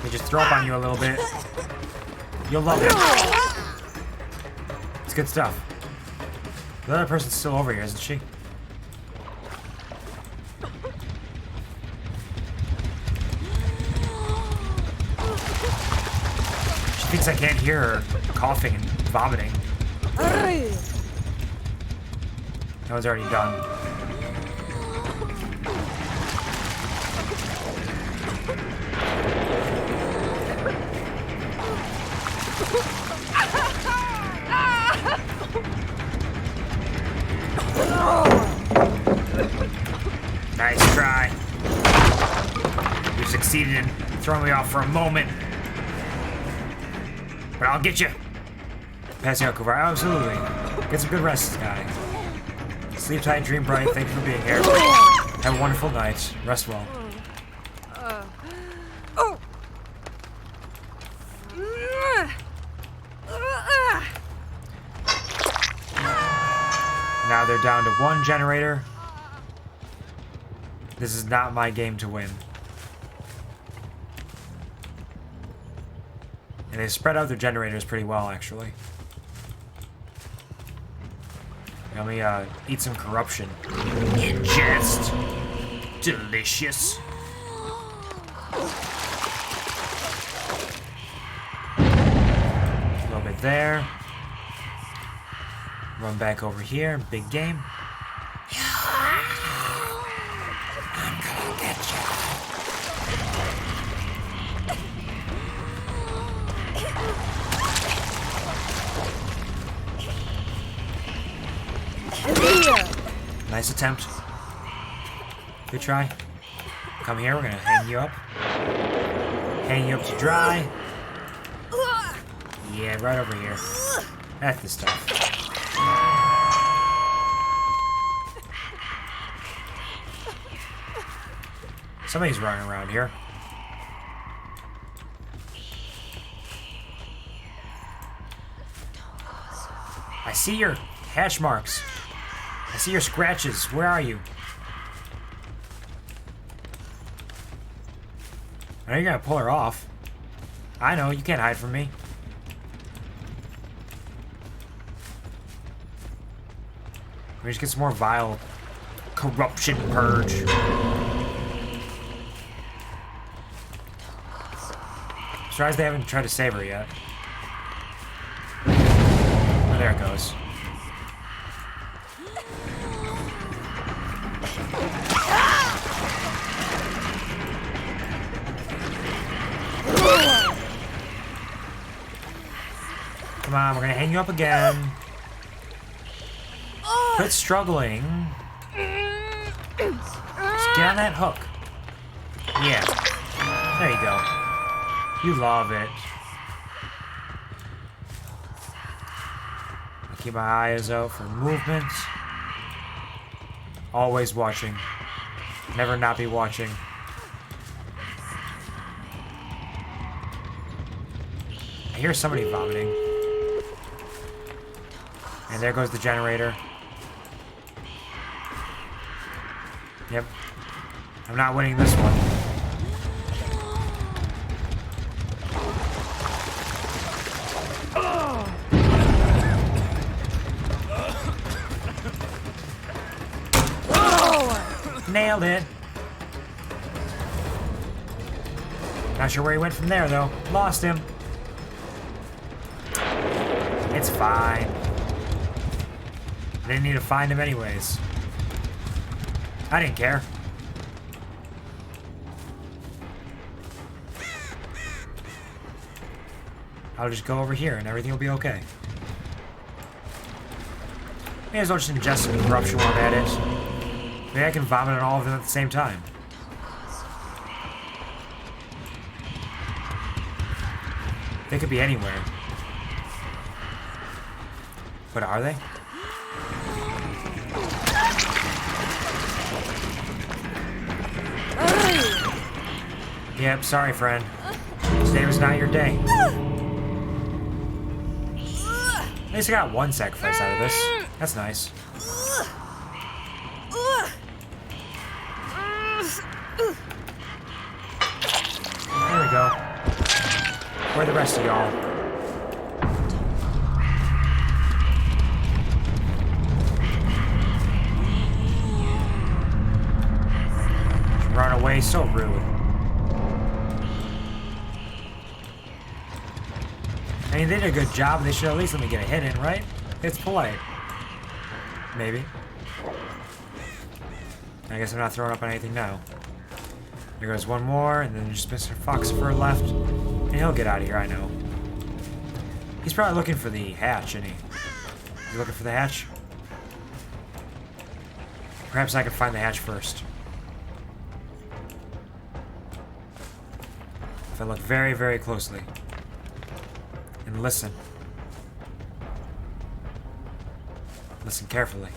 They just throw up on you a little bit. You'll love it. It's good stuff. The other person's still over here, isn't she? She thinks I can't hear her coughing and vomiting. That one's already done. Nice try. You succeeded in throwing me off for a moment. But I'll get you. Passing out, Kuvar. Absolutely. Get some good rest, guy. Sleep tight, dream bright. Thank you for being here. Have a wonderful night. Rest well. Now they're down to one generator. This is not my game to win. And they spread out their generators pretty well, actually. Let me eat some corruption. Ingest. Delicious. A little bit there. Run back over here. Big game. I'm gonna get you. Nice attempt. Good try. Come here, we're gonna hang you up. Hang you up to dry. Yeah, right over here. That's the stuff. Somebody's running around here. I see your hash marks. I see your scratches. Where are you? I know you're gonna pull her off. I know, you can't hide from me. We just get some more vile corruption purge. I'm surprised they haven't tried to save her yet. Oh, there it goes. Come on, we're gonna hang you up again. Quit struggling. Just get on that hook. Yeah. There you go. You love it. I keep my eyes out for movement. Always watching. Never not be watching. I hear somebody vomiting. And there goes the generator. Yep. I'm not winning this one. Nailed it. Not sure where he went from there, though. Lost him. It's fine. I didn't need to find him anyways. I didn't care. I'll just go over here and everything will be okay. May as well just ingest some corruption while I'm at it. Maybe I can vomit on all of them at the same time. They could be anywhere. But are they? Yep, sorry, friend. Today was not your day. At least I got one sacrifice out of this. That's nice. There we go. Where are the rest of y'all? Run away, so rude. I mean, they did a good job. They should at least let me get a hit in, right? It's polite. Maybe. I guess I'm not throwing up on anything now. There goes one more, and then just Mr. Foxfur left. And he'll get out of here, I know. He's probably looking for the hatch, isn't he? Is he looking for the hatch? Perhaps I can find the hatch first. If I look very, very closely. And listen. Listen carefully.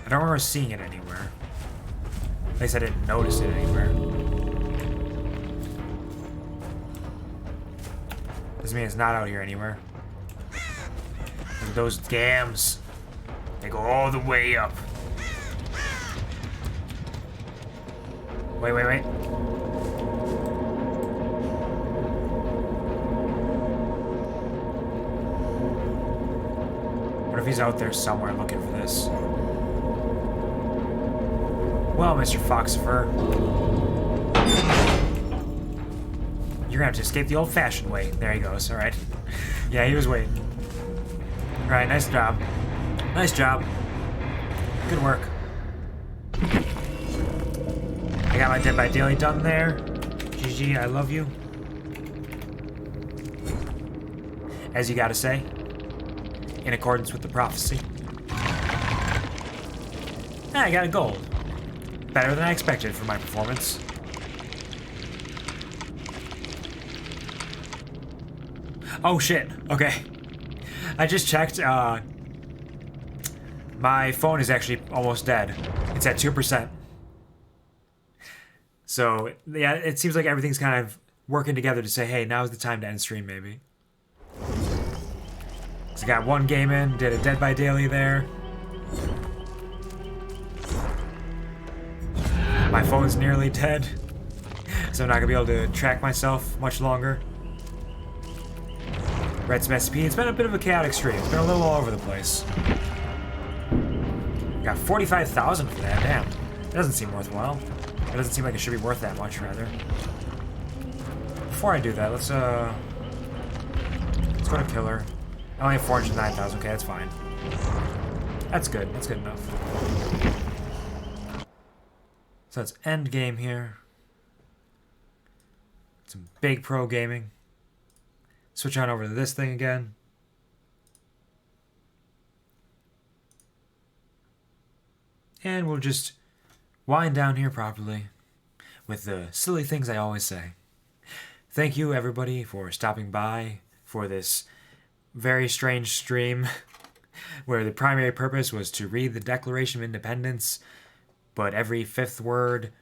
I don't remember seeing it anywhere. At least I didn't notice it anywhere. Doesn't mean it's not out here anywhere. Look at those dams. They go all the way up. Wait, wait, wait. What if he's out there somewhere looking for this? Well, Mr. Foxfur, you're gonna have to escape the old-fashioned way. There he goes. All right. Yeah, he was waiting. All right, nice job. Nice job. Good work. I got my Dead by Daily done there. GG, I love you. As you gotta say, in accordance with the prophecy. I got a gold. Better than I expected for my performance. Oh shit, okay. I just checked, my phone is actually almost dead. It's at 2%. So, yeah, it seems like everything's kind of working together to say, hey, now's the time to end stream, maybe. So I got one game in, did a Dead by Daily there. My phone's nearly dead, so I'm not gonna be able to track myself much longer. Read some SCP. It's been a bit of a chaotic stream. It's been a little all over the place. Got 45,000 for that. Damn. It doesn't seem worthwhile. It doesn't seem like it should be worth that much, rather. Before I do that, let's go to Killer. I only have 409,000. Okay, that's fine. That's good. That's good enough. So let's end game here. Some big pro gaming. Switch on over to this thing again. And we'll just wind down here properly with the silly things I always say. Thank you, everybody, for stopping by for this very strange stream where the primary purpose was to read the Declaration of Independence, but every fifth word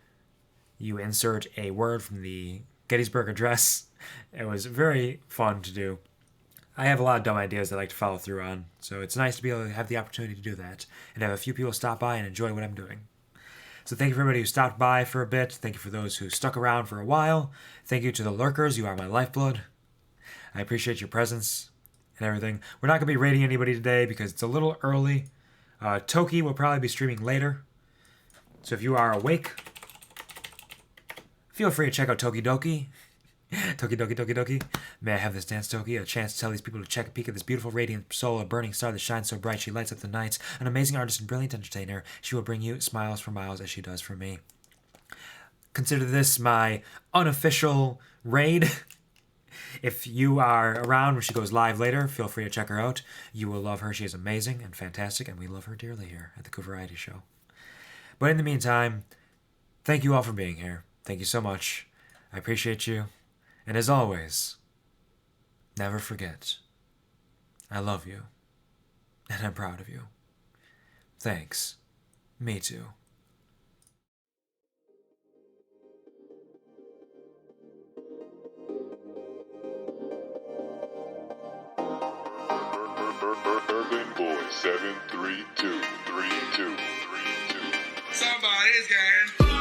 you insert a word from the Gettysburg Address. It was very fun to do. I have a lot of dumb ideas I like to follow through on, so it's nice to be able to have the opportunity to do that and have a few people stop by and enjoy what I'm doing. So thank you for everybody who stopped by for a bit. Thank you for those who stuck around for a while. Thank you to the lurkers. You are my lifeblood. I appreciate your presence and everything. We're not going to be raiding anybody today because it's a little early. Toki will probably be streaming later. So if you are awake, feel free to check out Toki Doki. Toki Doki Doki Doki. May I have this dance, Toki? A chance to tell these people to check a peek at this beautiful radiant soul, a burning star that shines so bright she lights up the nights. An amazing artist and brilliant entertainer. She will bring you smiles for miles as she does for me. Consider this my unofficial raid. If you are around when she goes live later, feel free to check her out. You will love her. She is amazing and fantastic, and we love her dearly here at the QuvarTV show. But in the meantime, thank you all for being here. Thank you so much. I appreciate you. And as always, never forget, I love you, and I'm proud of you. Thanks. Me too. Urban Boy 7323232. Somebody's getting